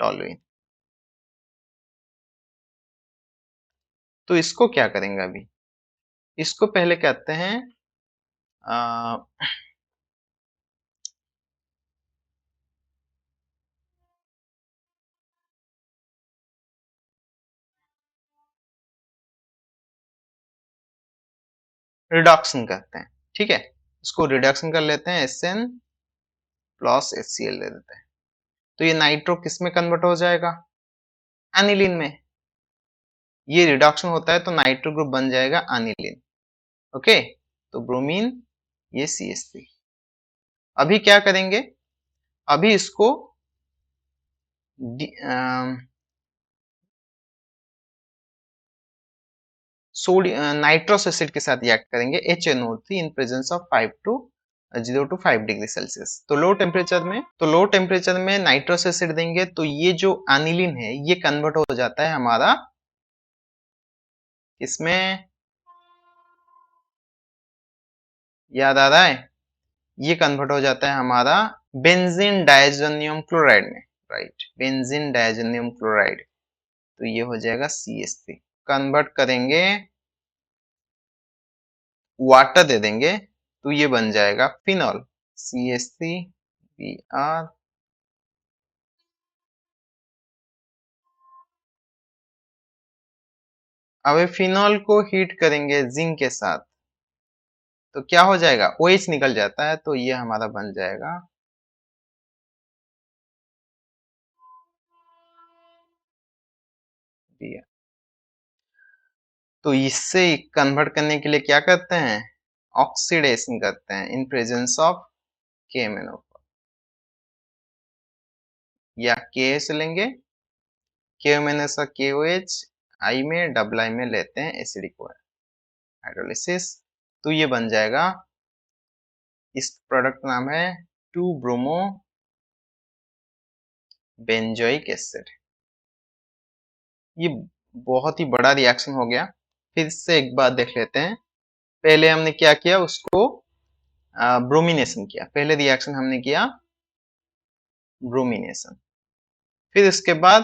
टोल्यूइन। तो इसको क्या करेंगे, अभी इसको पहले कहते हैं रिडक्शन करते हैं। ठीक है, इसको रिडक्शन कर लेते हैं, SN प्लस HCl दे देते हैं। तो ये नाइट्रो किस में कन्वर्ट हो जाएगा, एनिलीन में। ये रिडक्शन होता है तो नाइट्रो ग्रुप बन जाएगा एनिलीन। ओके, तो ब्रोमीन, ये CH3। अभी क्या करेंगे, अभी इसको नाइट्रस एसिड के साथ रिएक्ट करेंगे, HNO3 in presence of 0 to 5 degree Celsius. तो लो टेम्परेचर में नाइट्रस एसिड देंगे तो ये जो एनिलीन है ये कन्वर्ट हो जाता है हमारा इसमें, याद आ रहा है, ये कन्वर्ट हो जाता है हमारा बेंजीन डायजोनियम क्लोराइड में, राइट, बेंजीन डायजोनियम क्लोराइड। तो ये हो जाएगा CH3, कन्वर्ट करेंगे, वाटर दे देंगे, तो ये बन जाएगा फिनॉल, CH3Br। अब फिनॉल को हीट करेंगे जिंक के साथ, तो क्या हो जाएगा, OH निकल जाता है, तो ये हमारा बन जाएगा Br। तो इससे कन्वर्ट करने के लिए क्या करते हैं, ऑक्सीडेशन करते हैं इन प्रेजेंस ऑफ KMnO4, या KS लेंगे, KMnO KOH, आई में डबल आई में लेते हैं एसिडिक ओएच। हाइड्रोलिसिस। तो ये बन जाएगा, इस प्रोडक्ट का नाम है 2 ब्रोमो बेंजोइक एसिड। ये बहुत ही बड़ा रिएक्शन हो गया। फिर से एक बात देख लेते हैं। पहले हमने क्या किया, उसको ब्रोमिनेशन किया। पहले रिएक्शन हमने किया ब्रोमिनेशन, फिर इसके बाद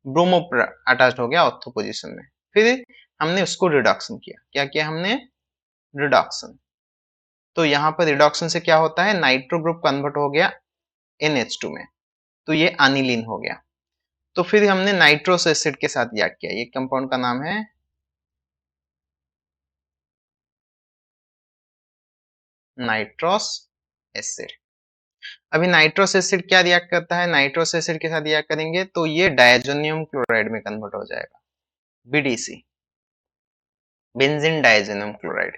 ब्रोमो अटैच हो गया ऑर्थो पोजीशन में। फिर हमने उसको रिडक्शन किया। क्या किया हमने? रिडक्शन। तो यहाँ पर रिडक्शन से क्या होता है, नाइट्रो ग्रुप कन्वर्ट हो गया NH2 में, तो ये अनिलीन हो गया। तो फिर हमने नाइट्रोस एसिड के साथ रिएक्ट किया। ये कंपाउंड का नाम है नाइट्रोस एसिड। अभी नाइट्रोस एसिड क्या रिएक्ट करता है, नाइट्रोस एसिड के साथ रिएक्ट करेंगे तो ये डायजोनियम क्लोराइड में कन्वर्ट हो जाएगा, BDC, बेंजीन डायजोनियम क्लोराइड।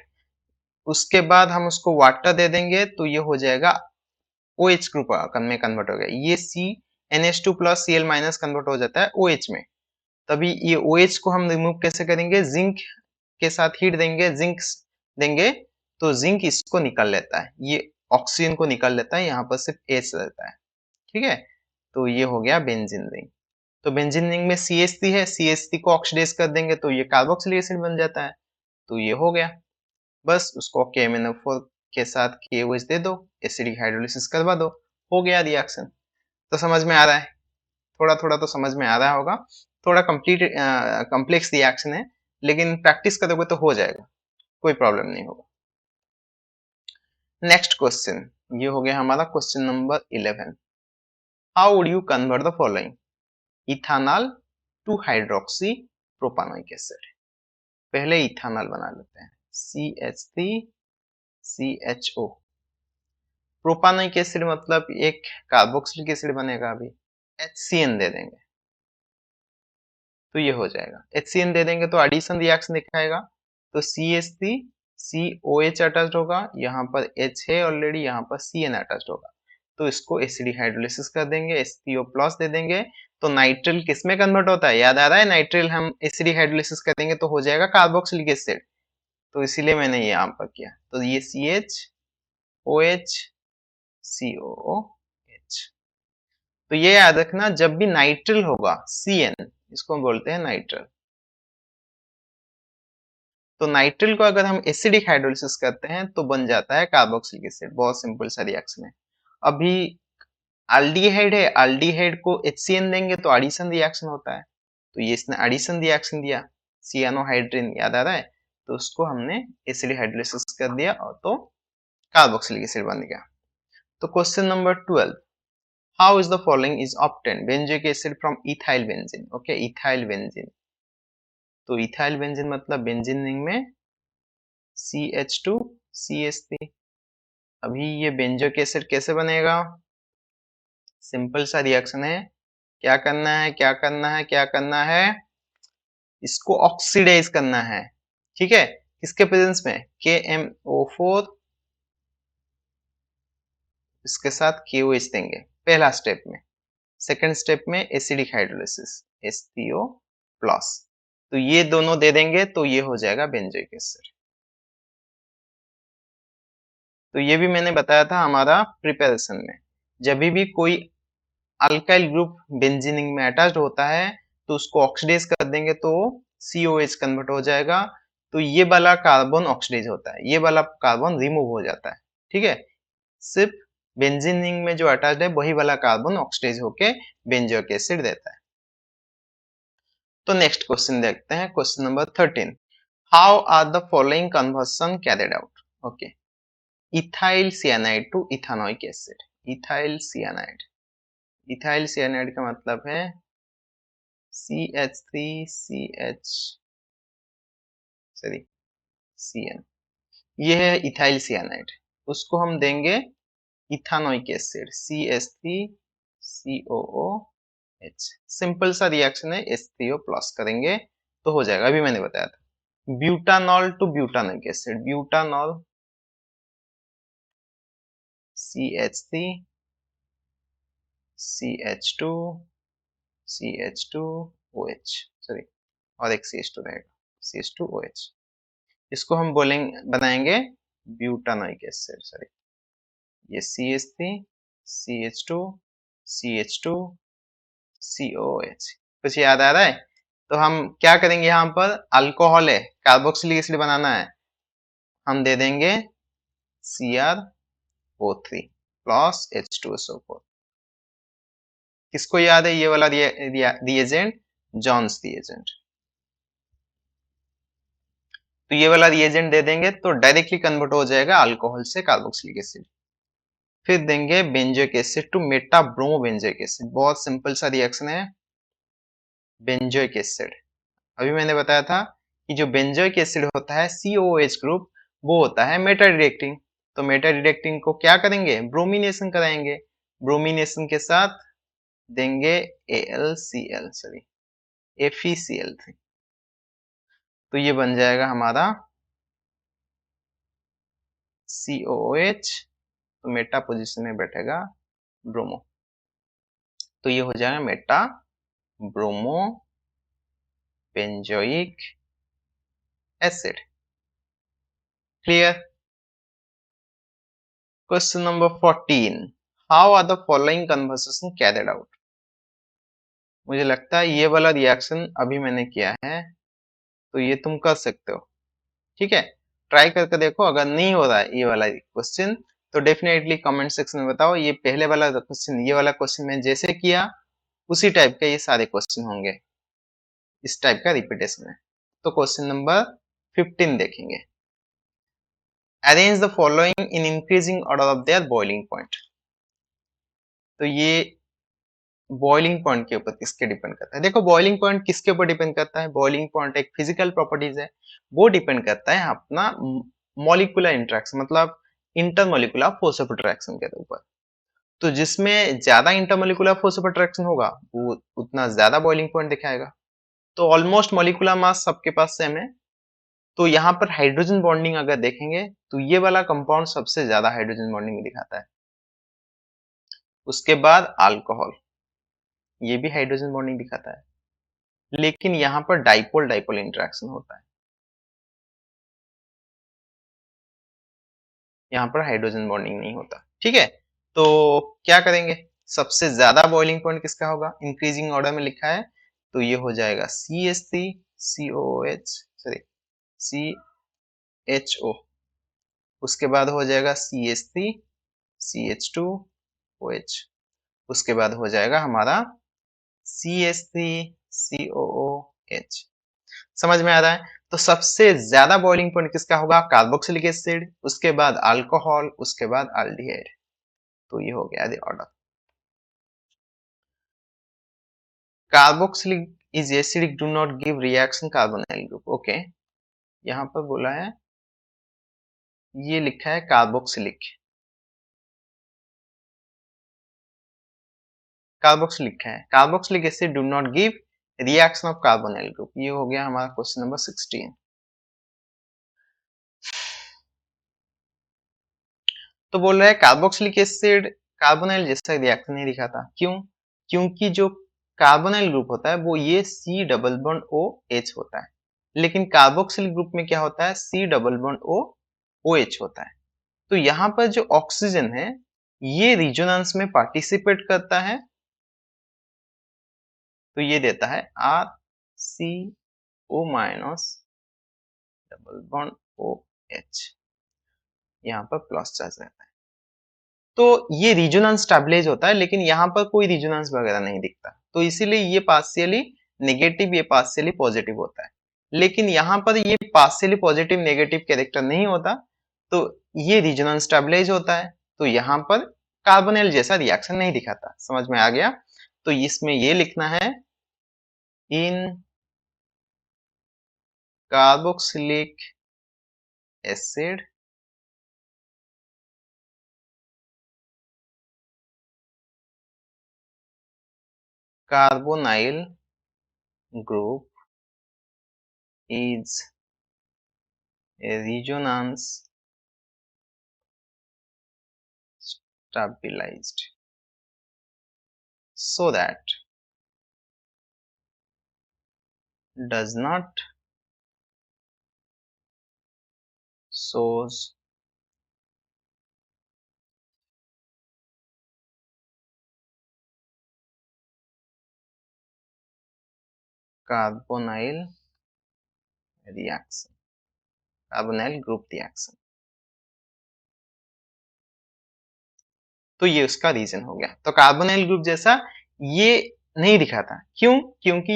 उसके बाद हम उसको वाटर दे देंगे तो ये हो जाएगा OH ग्रुप में कन्वर्ट हो गया। ये NH2 plus Cl minus convert हो जाता है OH में। तभी ये OH को हम रिमूव कैसे करेंगे, जिंक के साथ हीट देंगे, जिंक देंगे तो जिंक इसको निकाल लेता है, ये ऑक्सीजन को निकाल लेता है, यहाँ पर सिर्फ H रहता है। ठीक है, तो ये हो गया बेंजीन रिंग। तो बेंजीन रिंग में CH3 है, CH3 को ऑक्सीडाइज कर देंगे तो ये कार्बोक्सिलिक एसिड बन जाता है। तो ये हो गया, बस उसको KMnO4 के साथ KOH दे दो, एसिडिक हाइड्रोलिसिस करवा दो, हो गया रिएक्शन। तो समझ में आ रहा है, थोड़ा थोड़ा तो समझ में आ रहा होगा। थोड़ा कम्प्लेक्स रिएक्शन है, लेकिन प्रैक्टिस करोगे तो हो जाएगा, कोई प्रॉब्लम नहीं होगा। नेक्स्ट क्वेश्चन, ये हो गया हमारा question number 11। How would you convert the following, ethanol two hydroxy propanoic acid. पहले इथानॉल बना लेते हैं, CH3CHO। प्रोपानोइक एसिड मतलब एक कार्बोक्सिलिक एसिड बनेगा। अभी HCN दे देंगे तो ये हो जाएगा। HCN दे देंगे तो एडिशन रिएक्शन दिखाएगा। तो CH3 COH अटैच्ड होगा, यहाँ पर H है ऑलरेडी, यहाँ पर CN अटैच्ड होगा, तो इसको एसिडिक हाइड्रोलिसिस कर देंगे, H3O प्लस दे देंगे। तो नाइट्रिल किस में कन्वर्ट होता है, याद आ रहा है? नाइट्रिल हम एसिडिक हाइड्रोलिसिस करेंगे तो हो जाएगा कार्बोक्सिलिक एसिड, तो इसीलिए मैंने ये यहाँ पर किया। तो ये CHOH COOH। तो ये याद रखना, जब भी नाइट्रिल होगा CN, इसको हम बोलते हैं नाइट्रिल। तो नाइट्रिल को अगर हम एसिडिक हाइड्रोलिसिस करते हैं तो बन जाता है कार्बोक्सिलिक एसिड। बहुत सिंपल सा रिएक्शन है। अभी एल्डिहाइड है, एल्डिहाइड को HCN देंगे तो एडिशन रिएक्शन होता है, तो ये इसने एडिशन रिएक्शन दिया, सियानोहाइड्रिन, याद आ रहा है? तो उसको हमने एसिडिक हाइड्रोलिसिस कर दिया और तो कार्बोक्सिलिक एसिड बन गया। तो question number 12, how is the following is obtain benzoic acid from ethyl benzene. Okay, ethyl benzene. तो इथाइल बेंजीन मतलब बेंजीन रिंग में CH2 CH3। अभी ये बेंजोइक एसिड कैसे बनेगा, सिंपल सा रिएक्शन है। क्या करना है, क्या करना है, क्या करना है, इसको ऑक्सीडाइज करना है। ठीक है, किसके प्रेजेंस में, KMO4, इसके साथ KOH देंगे पहला स्टेप में। सेकंड स्टेप में एसिडिक हाइड्रोलिसिस HCO प्लस, तो ये दोनों दे देंगे तो ये हो जाएगा बेंजोइक एसिड। तो ये भी मैंने बताया था हमारा प्रिपरेशन में, जब भी कोई अल्काइल ग्रुप बेंजीनिंग में अटैच्ड होता है तो उसको ऑक्सीडाइज कर देंगे तो COH कन्वर्ट हो जाएगा। तो ये वाला कार्बन ऑक्सीडाइज होता है, ये वाला कार्बन रिमूव हो जाता है। ठीक है, सिर्फ बेंजीनिंग में जो अटैच्ड है वही वाला कार्बन ऑक्सीडाइज होके बेंजोइक एसिड देता है। तो नेक्स्ट क्वेश्चन देखते हैं, question number 13। How are the following conversion carried out. Okay, ethyl cyanide to ethanoic acid. Ethyl cyanide, ethyl cyanide का मतलब है CH3CH सॉरी CN, ये है इथाइल सियानाइड। उसको हम देंगे इथानोइक एसिड CH3COOH। सिंपल सा रिएक्शन है, H3O प्लस करेंगे तो हो जाएगा। अभी मैंने बताया था। Butanol to butanoic acid, butanol CH3 CH2 CH2OH, sorry और एक CH2 रहेगा, CH2OH। इसको हम बोलेंगे बनाएंगे ब्यूटानोइक एसिड। सॉरी, ये CH3 CH2 CH2 COH। कुछ याद आ रहा है? तो हम क्या करेंगे, यहाँ पर अल्कोहल है, कार्बोक्सिलिक एसिड बनाना है, हम दे देंगे CrO3 प्लस H2SO4। किसको याद है ये वाला रिएजेंट? Johns reagent. तो ये वाला रिएजेंट दे देंगे तो डायरेक्टली कन्वर्ट हो जाएगा अल्कोहल से कार्बोक्सिलिक एसिड। फिर देंगे benzoic acid to meta bromo benzoic acid. बहुत सिंपल सा रिएक्शन है बेंजोइक एसिड। अभी मैंने बताया था कि जो बेंजोइक एसिड होता है COOH ग्रुप, वो होता है मेटा डिरेक्टिंग। तो मेटा डिरेक्टिंग को क्या करेंगे, ब्रोमिनेशन कराएंगे। ब्रोमिनेशन के साथ देंगे AlCl, सॉरी FeCl3। तो ये बन जाएगा हमारा COOH, तो मेटा पोजीशन में बैठेगा ब्रोमो, तो ये हो जाएगा meta bromo benzoic acid. Clear? Question number 14, how are the following conversation carried out. मुझे लगता है ये वाला रिएक्शन अभी मैंने किया है, तो ये तुम कर सकते हो। ठीक है, ट्राई करके देखो। अगर नहीं हो रहा है ये वाला क्वेश्चन तो डेफिनेटली कमेंट सेक्शन में बताओ। ये पहले वाला क्वेश्चन, ये वाला क्वेश्चन मैं जैसे किया उसी टाइप का ये सारे क्वेश्चन होंगे, इस टाइप का रिपीटेशन है। तो क्वेश्चन नंबर 15 देखेंगे। Arrange the following in increasing order of their boiling point. तो ये बॉइलिंग पॉइंट के ऊपर किसके डिपेंड करता है? देखो, बॉइलिंग पॉइंट किसके ऊपर डिपेंड करता है? बॉइलिंग पॉइंट एक फिजिकल प्रॉपर्टीज है, वो डिपेंड करता है अपना मॉलिक्यूलर इंटरेक्शन, मतलब इंटरमोलिकुलर फोर्स ऑफ अट्रैक्शन के ऊपर। तो जिसमें ज्यादा इंटरमोलिकुलर फोर्स ऑफ अट्रैक्शन होगा वो उतना ज्यादा बॉइलिंग पॉइंट दिखाएगा। तो ऑलमोस्ट मॉलिक्यूलर मास सबके पास सेम है। तो यहाँ पर हाइड्रोजन बॉन्डिंग अगर देखेंगे तो ये वाला कंपाउंड सबसे ज्यादा हाइड्रोजन बॉन्डिंग दिखाता है। उसके बाद अल्कोहल, ये भी हाइड्रोजन बॉन्डिंग दिखाता है, लेकिन यहाँ पर डाइपोल डाइपोल इंटरेक्शन होता है, यहाँ पर हाइड्रोजन बॉन्डिंग नहीं होता। ठीक है, तो क्या करेंगे, सबसे ज्यादा बॉइलिंग पॉइंट किसका होगा? इंक्रीजिंग ऑर्डर में लिखा है, तो ये हो जाएगा CH3 COOH, सॉरी CHO। उसके बाद हो जाएगा CH3 CH2OH। उसके बाद हो जाएगा हमारा CH3 COOH। समझ में आ रहा है? तो सबसे ज्यादा बॉइलिंग पॉइंट किसका होगा? कार्बोक्सिलिक एसिड, उसके बाद अल्कोहल, उसके बाद अल्डिहाइड। तो ये हो गया order. Carboxylic is acidic, do not give reaction carbonyl group. Okay, यहाँ पर बोला है, ये लिखा है कार्बोक्सिलिक, कार्बोक्सिलिक है, carboxylic acid do not give reaction of carbonyl group. ये हो गया हमारा क्वेश्चन नंबर 16। तो बोल रहा है कार्बोक्सिलिक एसिड कार्बोनाइल जैसा रिएक्शन नहीं दिखाता। क्यों? क्योंकि जो कार्बोनाइल ग्रुप होता है वो ये C डबल बॉन्ड OH होता है, लेकिन कार्बोक्सिलिक ग्रुप में क्या होता है? C डबल बॉन्ड OH होता है। तो यहाँ पर जो ऑक्सीजन है ये रिजोनेंस में पार्टिसिपेट करता है, तो ये देता है RCO minus double bond OH, यहाँ पर प्लस चार्ज रहता है। तो ये रिजोनेंस स्टेबलाइज होता है, लेकिन यहाँ पर कोई रिजोनेंस वगैरह नहीं दिखता, तो इसीलिए ये पार्शियली नेगेटिव, ये पार्शियली पॉजिटिव होता है। लेकिन यहाँ पर ये पार्शियली पॉजिटिव नेगेटिव कैरेक्टर नहीं होता, तो ये रिजोनेंस स्टेबलाइज होता है, तो यहाँ पर कार्बोनिल जैसा रिएक्शन नहीं दिखाता। समझ में आ गया? तो इसमें ये लिखना है, in carboxylic acid carbonyl group is a resonance stabilized so that does not shows carbonyl reaction, carbonyl group reaction। तो ये उसका रीजन हो गया। तो कार्बोनाइल ग्रुप जैसा ये नहीं दिखाता, क्यों? क्योंकि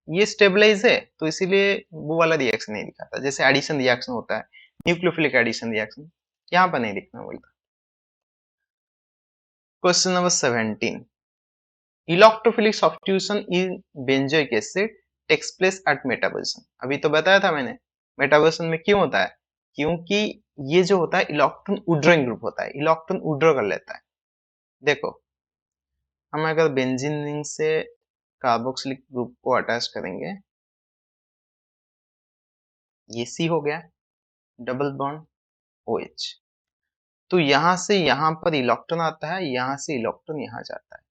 ये स्टेबलाइज है, तो इसीलिए वो वाला रिएक्शन नहीं दिखाता। जैसे एडिशन रिएक्शन होता है, न्यूक्लियोफिलिक एडिशन रिएक्शन, यहाँ पर नहीं दिखना बोलता। Question number 17, electrophilic substitution in benzoic acid takes place at metabolism. अभी तो बताया था मैंने, मेटाबॉलिज्म में क्यों होता है? क्योंकि ये जो होता है इलेक्ट्रॉन विड्रॉइंग ग्रुप होता है, इलेक्ट्रॉन विड्रॉ कर लेता है। देखो, हम अगर बेंजीन रिंग से कार्बोक्सिलिक ग्रुप को अटैच करेंगे, ये C हो गया, डबल बॉन्ड OH। तो यहां से यहां पर इलेक्ट्रॉन आता है, यहां से इलेक्ट्रॉन यहां जाता है।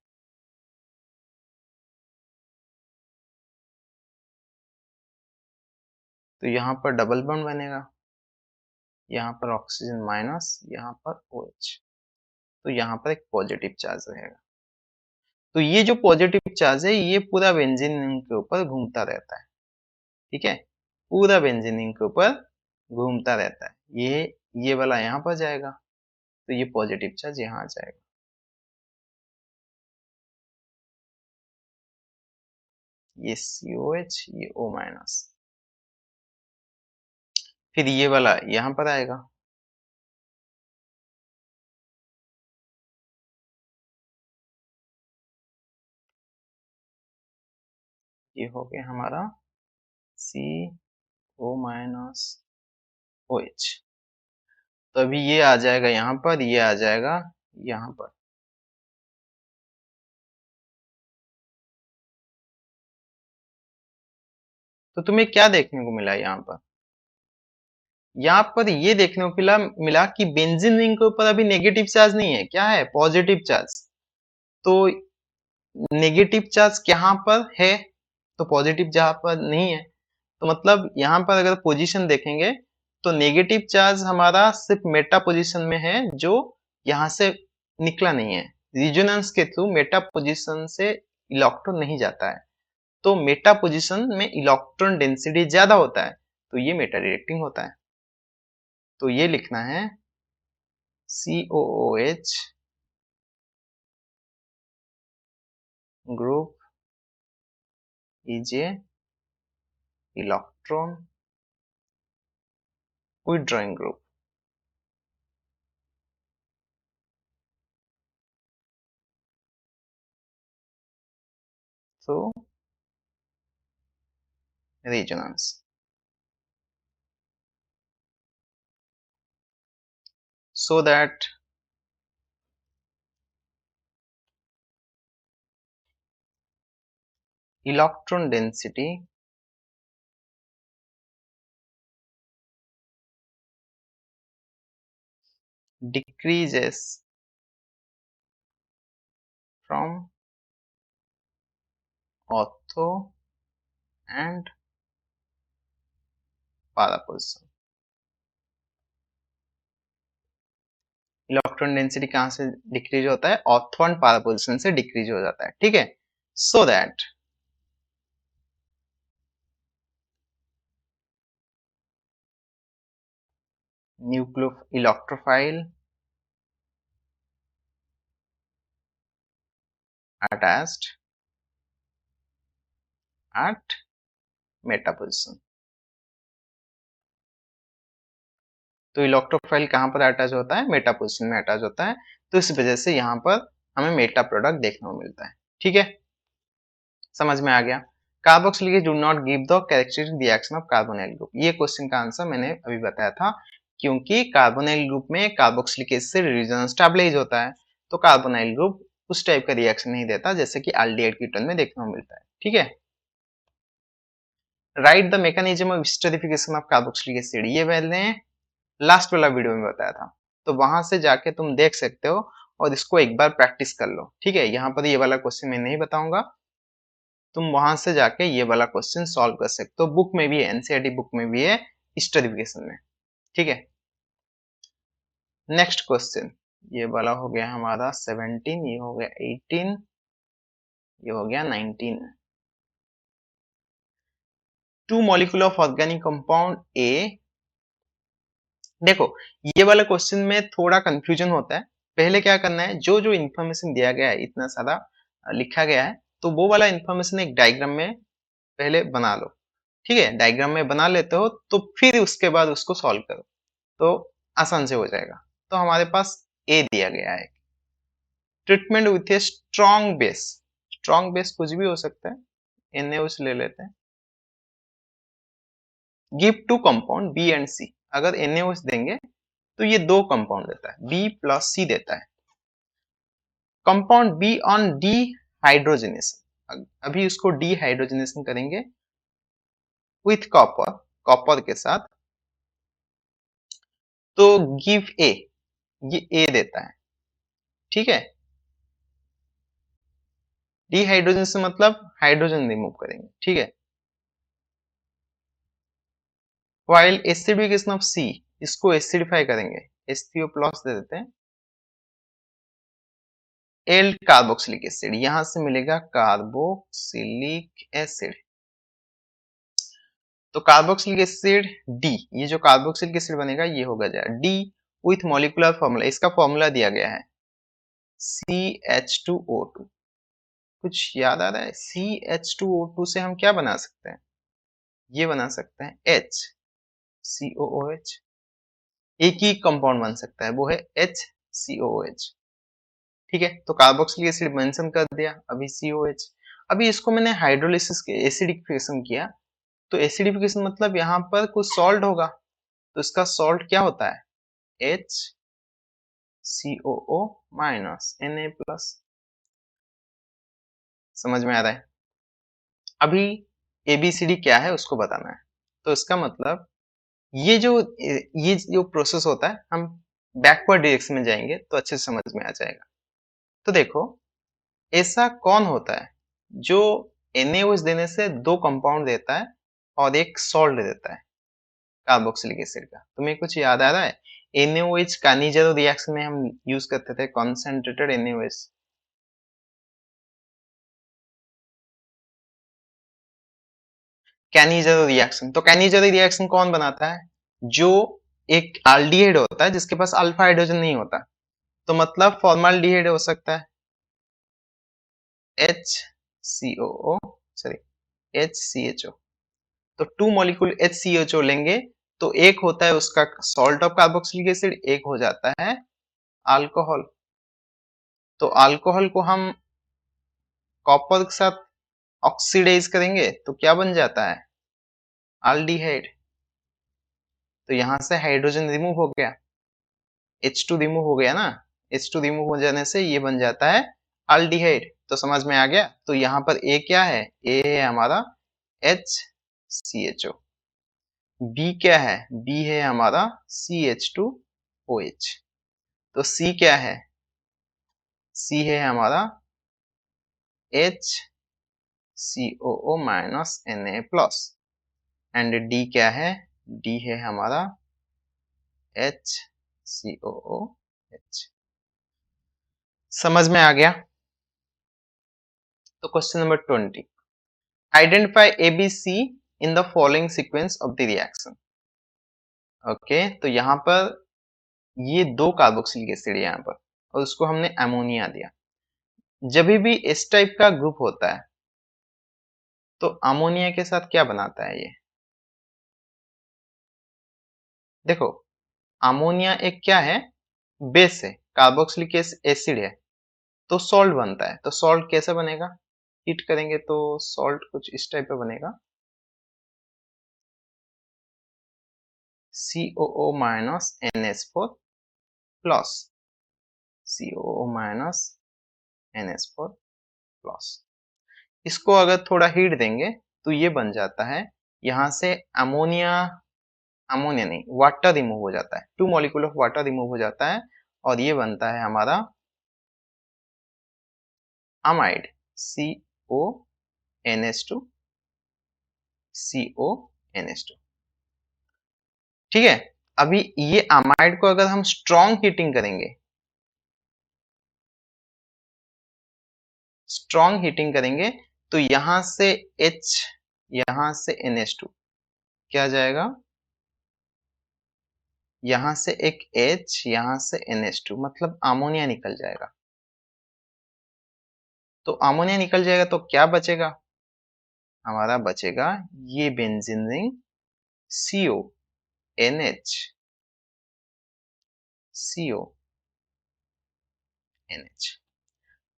तो यहां पर डबल बॉन्ड बनेगा, यहां पर ऑक्सीजन माइनस, यहां पर OH। तो यहां पर एक पॉजिटिव चार्ज रहेगा। तो ये जो पॉजिटिव चार्ज है ये पूरा बेंजीन रिंग के ऊपर घूमता रहता है, ठीक है? पूरा बेंजीन रिंग के ऊपर घूमता रहता है। ये वाला यहाँ पर जाएगा, तो ये पॉजिटिव चार्ज यहाँ आ जाएगा। ये COH, ये O माइनस। फिर ये वाला यहाँ पर आएगा, ये हो गया हमारा CO माइनस OH। तो अभी ये आ जाएगा यहाँ पर, ये आ जाएगा यहाँ पर। तो तुम्हें क्या देखने को मिला यहाँ पर? यहाँ पर ये देखने को मिला कि बेंजीन रिंग के ऊपर अभी नेगेटिव चार्ज नहीं है, क्या है? Positive charge. तो नेगेटिव चार्ज यहाँ पर है, तो पॉजिटिव जहां पर नहीं है, तो मतलब यहाँ पर अगर पोजीशन देखेंगे तो नेगेटिव चार्ज हमारा सिर्फ मेटा पोजीशन में है, जो यहाँ से निकला नहीं है। रिजोनेंस के थ्रू मेटा पोजीशन से इलेक्ट्रॉन नहीं जाता है, तो मेटा पोजीशन में इलेक्ट्रॉन डेंसिटी ज्यादा होता है, तो ये मेटा डिरेक्टिंग होता है। तो ये लिखना है COOH group is a electron withdrawing group। So resonance, so that electron density decreases from ortho and para position। Electron density कहां से डिक्रीज होता है? ऑर्थो एंड पारा पोजिशन से डिक्रीज हो जाता है, ठीक है? So that nucleo electrophile attached at Meta position. तो इलेक्ट्रोफाइल कहां पर अटैच होता है? मेटा पोजिशन में अटैच होता है, तो इस वजह से यहाँ पर हमें मेटा प्रोडक्ट देखने को मिलता है, ठीक है? समझ में आ गया? Carboxylic do not give the characteristic reaction of carbonyl group. ये क्वेश्चन का आंसर मैंने अभी बताया था, क्योंकि कार्बोनाइल ग्रुप में कार्बोक्सिलिक एसिड रिजन स्टेबलाइज होता है, तो कार्बोनाइल ग्रुप उस टाइप का रिएक्शन नहीं देता जैसे कि एल्डिहाइड कीटोन में देखने को मिलता है, ठीक है? Right the mechanism of esterification of carboxylic acid, ये मैंने लास्ट वाला वीडियो में बताया था, तो वहां से जाके तुम देख सकते हो और इसको एक बार प्रैक्टिस कर लो, ठीक है? यहाँ पर ये वाला क्वेश्चन मैं नहीं बताऊंगा, तुम वहां से जाके ये वाला क्वेश्चन सॉल्व कर सकते हो। बुक में भी है, एनसीईआरटी बुक में भी है स्टेरिफिकेशन में, ठीक है? नेक्स्ट क्वेश्चन, ये वाला हो गया हमारा 17, ये हो गया 18, ये हो गया 19। Two molecule of organic compound A. देखो ये वाला क्वेश्चन में थोड़ा कंफ्यूजन होता है। पहले क्या करना है, जो जो इन्फॉर्मेशन दिया गया है, इतना सारा लिखा गया है, तो वो वाला इन्फॉर्मेशन एक डायग्राम में पहले बना लो। ठीक है, डायग्राम में बना लेते हो तो फिर उसके बाद उसको सॉल्व करो तो आसान से हो जाएगा। तो हमारे पास ए दिया गया है, treatment with a strong base. Strong base कुछ भी हो सकता है, NaOH ले लेते हैं। Give to compound B and C. अगर NaOH देंगे तो ये दो कंपाउंड देता है, बी प्लस सी देता है। Compound be on D hydrogenation, अभी उसको डी हाइड्रोजनेशन करेंगे विथ कॉपर, कॉपर के साथ, तो गिव ए, ये ए देता है। ठीक है, डी हाइड्रोजनेशन मतलब हाइड्रोजन रिमूव करेंगे। ठीक है, वाइल एसिडिफिकेशन ऑफ सी, इसको एसिडिफाई करेंगे, H3O प्लस दे देते हैं। एल कार्बोक्सिलिक एसिड, यहां से मिलेगा कार्बोक्सिलिक एसिड, तो कार्बोक्सिलिक एसिड डी, ये जो कार्बोक्सिलिक एसिड बनेगा ये होगा जाएगा डी विथ मॉलिक्यूलर फॉर्मूला। इसका फॉर्मूला दिया गया है CH2O2। कुछ याद आ रहा है? CH2O2 से हम क्या बना सकते हैं? ये बना सकते हैं HCOOH। एक ही कंपाउंड बन सकता है, वो है HCOOH। ठीक है, तो कार्बोक्सिलिक एसिड मेंशन कर दिया, अभी COH। अभी इसको मैंने हाइड्रोलिसिस के एसिडिफिकेशन किया, तो एसिडिफिकेशन मतलब यहाँ पर कुछ सॉल्ट होगा, तो इसका सॉल्ट क्या होता है? HCOO minus Na plus. समझ में आ रहा है? अभी ABCD क्या है उसको बताना है, तो इसका मतलब ये जो प्रोसेस होता है, हम बैकवर्ड डायरेक्शन में जाएंगे तो अच्छे से समझ में आ जाएगा। तो देखो, ऐसा कौन होता है जो NaOH देने से दो कंपाउंड देता है और एक सॉल्ट देता है कार्बोक्सिलिक एसिड का? तुम्हें कुछ याद आ रहा है? NaOH कानिज़ेरो रिएक्शन में हम यूज करते थे कॉन्सेंट्रेटेड NaOH। कैनिज़ेरो रिएक्शन, तो कैनिज़ेरो रिएक्शन कौन बनाता है? जो एक एल्डिहाइड होता है जिसके पास अल्फा हाइड्रोजन नहीं होता, तो मतलब फॉर्मल्डिहाइड हो सकता है, HCOO, सॉरी HCHO। तो टू मॉलिक्यूल HCHO लेंगे तो एक होता है उसका सॉल्ट ऑफ कार्बोक्सिलिक एसिड, एक हो जाता है अल्कोहल। तो अल्कोहल को हम कॉपर के साथ ऑक्सीडाइज करेंगे तो क्या बन जाता है? अल्डिहाइड। तो यहां से हाइड्रोजन रिमूव हो गया, H2 रिमूव हो गया ना, H2 रिमूव हो जाने से ये बन जाता है अल्डिहाइड। तो समझ में आ गया? तो यहाँ पर A क्या है? A है हमारा HCHO। B क्या है? B है हमारा CH2OH। तो C क्या है? C है हमारा HCOO minus Na plus. And D क्या है? D है हमारा HCOOH। समझ में आ गया? तो question number 20, identify ABC in the following sequence of the reaction. Okay, तो यहाँ पर ये दो कार्बोक्सिलिक एसिड है यहाँ पर, और उसको हमने अमोनिया दिया। जब भी इस टाइप का ग्रुप होता है तो अमोनिया के साथ क्या बनाता है ये? देखो, अमोनिया एक क्या है? बेस है, कार्बोक्सिलिक एसिड है, तो सॉल्ट बनता है। तो सॉल्ट कैसे बनेगा? हीट करेंगे तो सॉल्ट कुछ इस टाइप का बनेगा, COO minus NH4 plus COO minus NH4 plus. इसको अगर थोड़ा हीट देंगे तो ये बन जाता है, यहाँ से अमोनिया, अमोनिया नहीं, वाटर रिमूव हो जाता है, two molecule of water remove हो जाता है, और ये बनता है हमारा अमाइड, CONH2 CONH2। ठीक है, अभी ये अमाइड को अगर हम स्ट्रॉन्ग हीटिंग करेंगे, स्ट्रॉन्ग हीटिंग करेंगे तो यहां से H, यहां से NH2 क्या आ जाएगा, यहां से एक H, यहां से NH2 मतलब अमोनिया निकल जाएगा। तो अमोनिया निकल जाएगा तो क्या बचेगा, हमारा बचेगा ये benzene ring CO NH CO NH।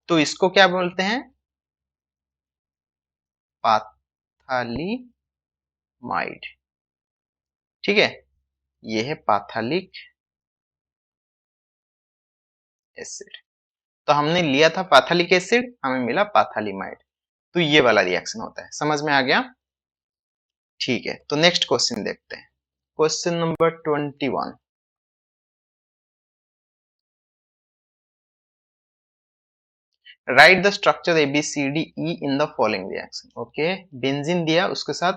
तो इसको क्या बोलते हैं, पाथालीमाइड। ठीक है, ये है पाथालिक एसिड। तो हमने लिया था पाथालिक एसिड, हमें मिला पाथालीमाइड। तो ये वाला रिएक्शन होता है, समझ में आ गया। ठीक है, तो नेक्स्ट क्वेश्चन देखते हैं। Question number 21। Right the structure ABCDE in the following reaction. Okay, benzene दिया, उसके साथ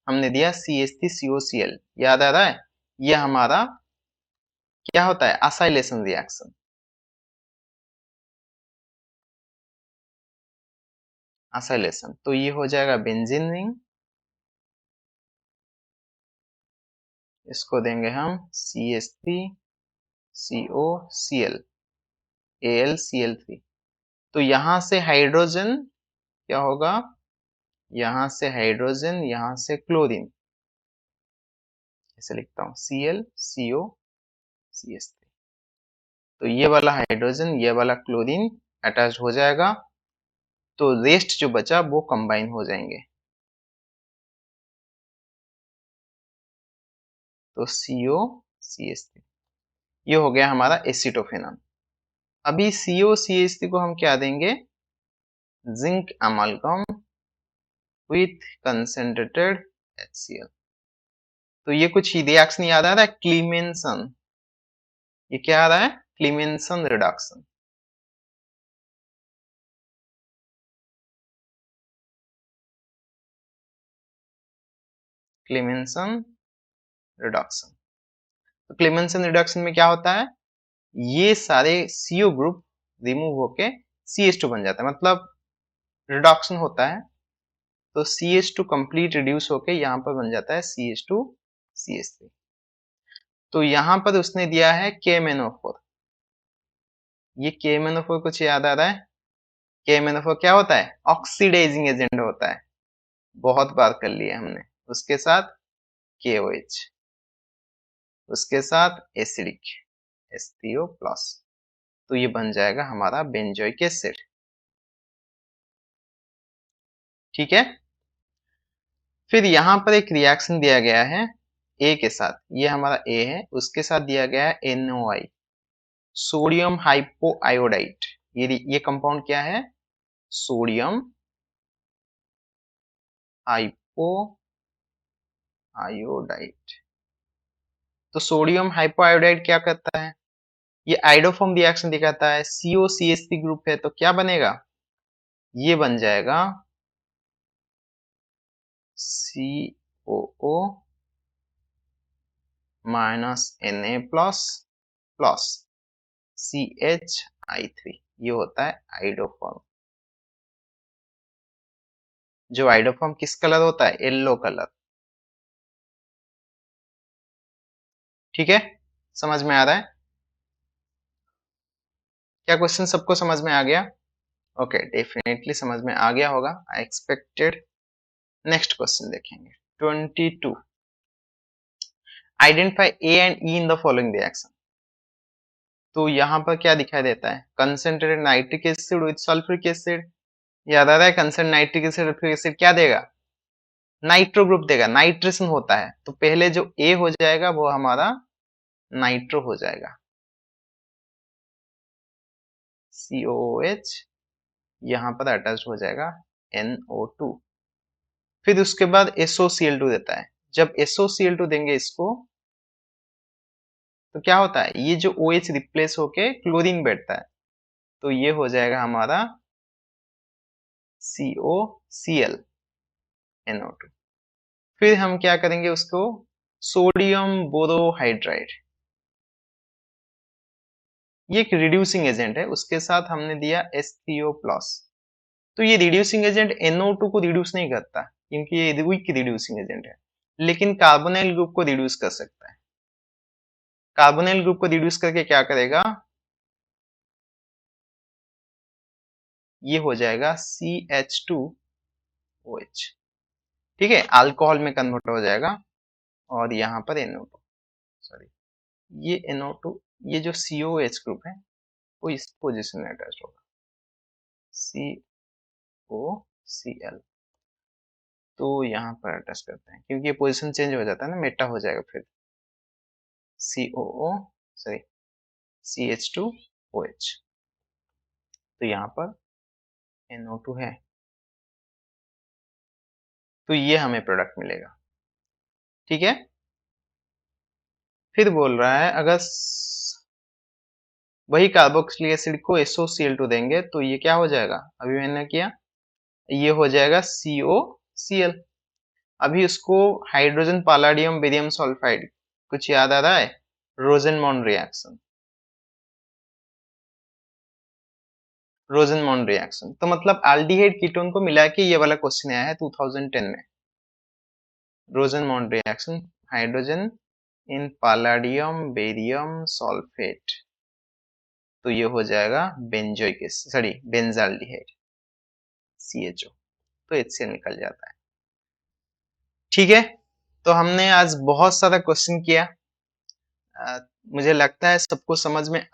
हमने दिया CH3COCl। याद आ रहा है, ये हमारा क्या होता है, असाइलेशन रिएक्शन। असाइलेशन, तो ये हो जाएगा बेंजीन रिंग, इसको देंगे हम CH3COCl AlCl3। तो यहां से हाइड्रोजन क्या होगा, यहां से हाइड्रोजन, यहां से क्लोरीन, ऐसे लिखता हूं ClCOCH3। तो ये वाला हाइड्रोजन, ये वाला क्लोरीन अटैच हो जाएगा, तो रेस्ट जो बचा वो कंबाइन हो जाएंगे। तो COCH3, ये हो गया हमारा एसिटोफेनॉन। अभी COCH3 को हम क्या देंगे, जिंक अमालगम विथ कंसेंट्रेटेड HCl। तो ये कुछ ही रिएक्शन याद आ रहा है, क्लीमेंसन। ये क्या आ रहा है, क्लीमेंसन रिडक्शन। क्लीमेंसन रिडक्शन। तो क्लीमेंसन रिडक्शन में क्या होता है, ये सारे CO ग्रुप रिमूव होके CH2 बन जाता है, मतलब रिडक्शन होता है। तो CH2 कंप्लीट रिड्यूस होके यहाँ पर बन जाता है CH2 CH3। तो यहाँ पर उसने दिया है KMnO4। ये KMnO4 कुछ याद आ रहा है, KMnO4 क्या होता है, ऑक्सीडाइजिंग एजेंट होता है, बहुत बार कर लिया हमने। उसके साथ KOH, उसके साथ एसिडिक H3O प्लस, तो ये बन जाएगा हमारा बेंजोइक एसिड। ठीक है, फिर यहाँ पर एक रिएक्शन दिया गया है A के साथ, ये हमारा A है, उसके साथ दिया गया है NOI, सोडियम हाइपोआयोडाइड। ये कंपाउंड क्या है, सोडियम हाइपोआयोडाइड। तो सोडियम हाइपोआयोडाइड क्या करता है, ये आइडोफॉर्म रिएक्शन दिखाता है, COCH3 ग्रुप है, तो क्या बनेगा, ये बन जाएगा COO minus Na plus plus CHI3। ये होता है आइडोफॉर्म। जो आइडोफॉर्म किस कलर होता है, येलो कलर। ठीक है, समझ में आ रहा है, क्या क्वेश्चन सबको समझ में आ गया। ओके, डेफिनेटली समझ में आ गया होगा, आई एक्सपेक्टेड। नेक्स्ट क्वेश्चन देखेंगे 22। Identify A and E in the following reaction. तो यहाँ पर क्या दिखाई देता है, concentrated nitric acid with sulphuric acid. याद आ रहा है, consent nitric acid sulphuric acid क्या देगा, नाइट्रो ग्रुप देगा, नाइट्रेशन होता है। तो पहले जो ए हो जाएगा वो हमारा नाइट्रो हो जाएगा, COOH, यहाँ पर अटैच हो जाएगा NO2। फिर उसके बाद SOCl2 देता है। जब SOCl2 देंगे इसको, तो क्या होता है, ये जो OH रिप्लेस होके क्लोरीन बैठता है, तो ये हो जाएगा हमारा COCl NO2। फिर हम क्या करेंगे, उसको सोडियम बोरोहाइड्राइड, ये एक रिड्यूसिंग एजेंट है, उसके साथ हमने दिया H3O+। तो ये रिड्यूसिंग एजेंट NO2 को रिड्यूस नहीं करता क्योंकि ये वीक रिड्यूसिंग एजेंट है, लेकिन कार्बोनिल ग्रुप को रिड्यूस कर सकता है। कार्बोनिल ग्रुप को रिड्यूस करके क्या करेगा, ये हो जाएगा CH2OH, ठीक है, अल्कोहल में कन्वर्ट हो जाएगा और यहाँ पर NO2, सॉरी ये NO2, ये जो COH ग्रुप है वो इस पोजीशन में अटैच होगा, COCl, तो यहाँ पर अटैच करते हैं क्योंकि ये पोजीशन चेंज हो जाता है ना, मेटा हो जाएगा फिर COO, सॉरी CH2OH, तो यहाँ पर NO2 है, तो ये हमें प्रोडक्ट मिलेगा, ठीक है। फिर बोल रहा है अगर वही कार्बोक्सिलिक एसिड को SOCl2 देंगे तो ये क्या हो जाएगा, अभी मैंने किया, ये हो जाएगा COCl। अभी उसको हाइड्रोजन पैलाडियम बेरियम सल्फाइड, कुछ याद आ रहा है, रोजेनमॉन रिएक्शन, रोजेनमॉन रिएक्शन, तो मतलब एल्डिहाइड कीटोन को मिला के ये वाला क्वेश्चन आया है 2010 में, Rosenmund reaction, hydrogen in palladium barium sulphate, तो ये हो जाएगा benzoic acid, sorry benzaldehyde CHO, तो HCl निकल जाता है, ठीक है। तो हमने आज बहुत सारा क्वेश्चन किया, मुझे लगता है सबको समझ में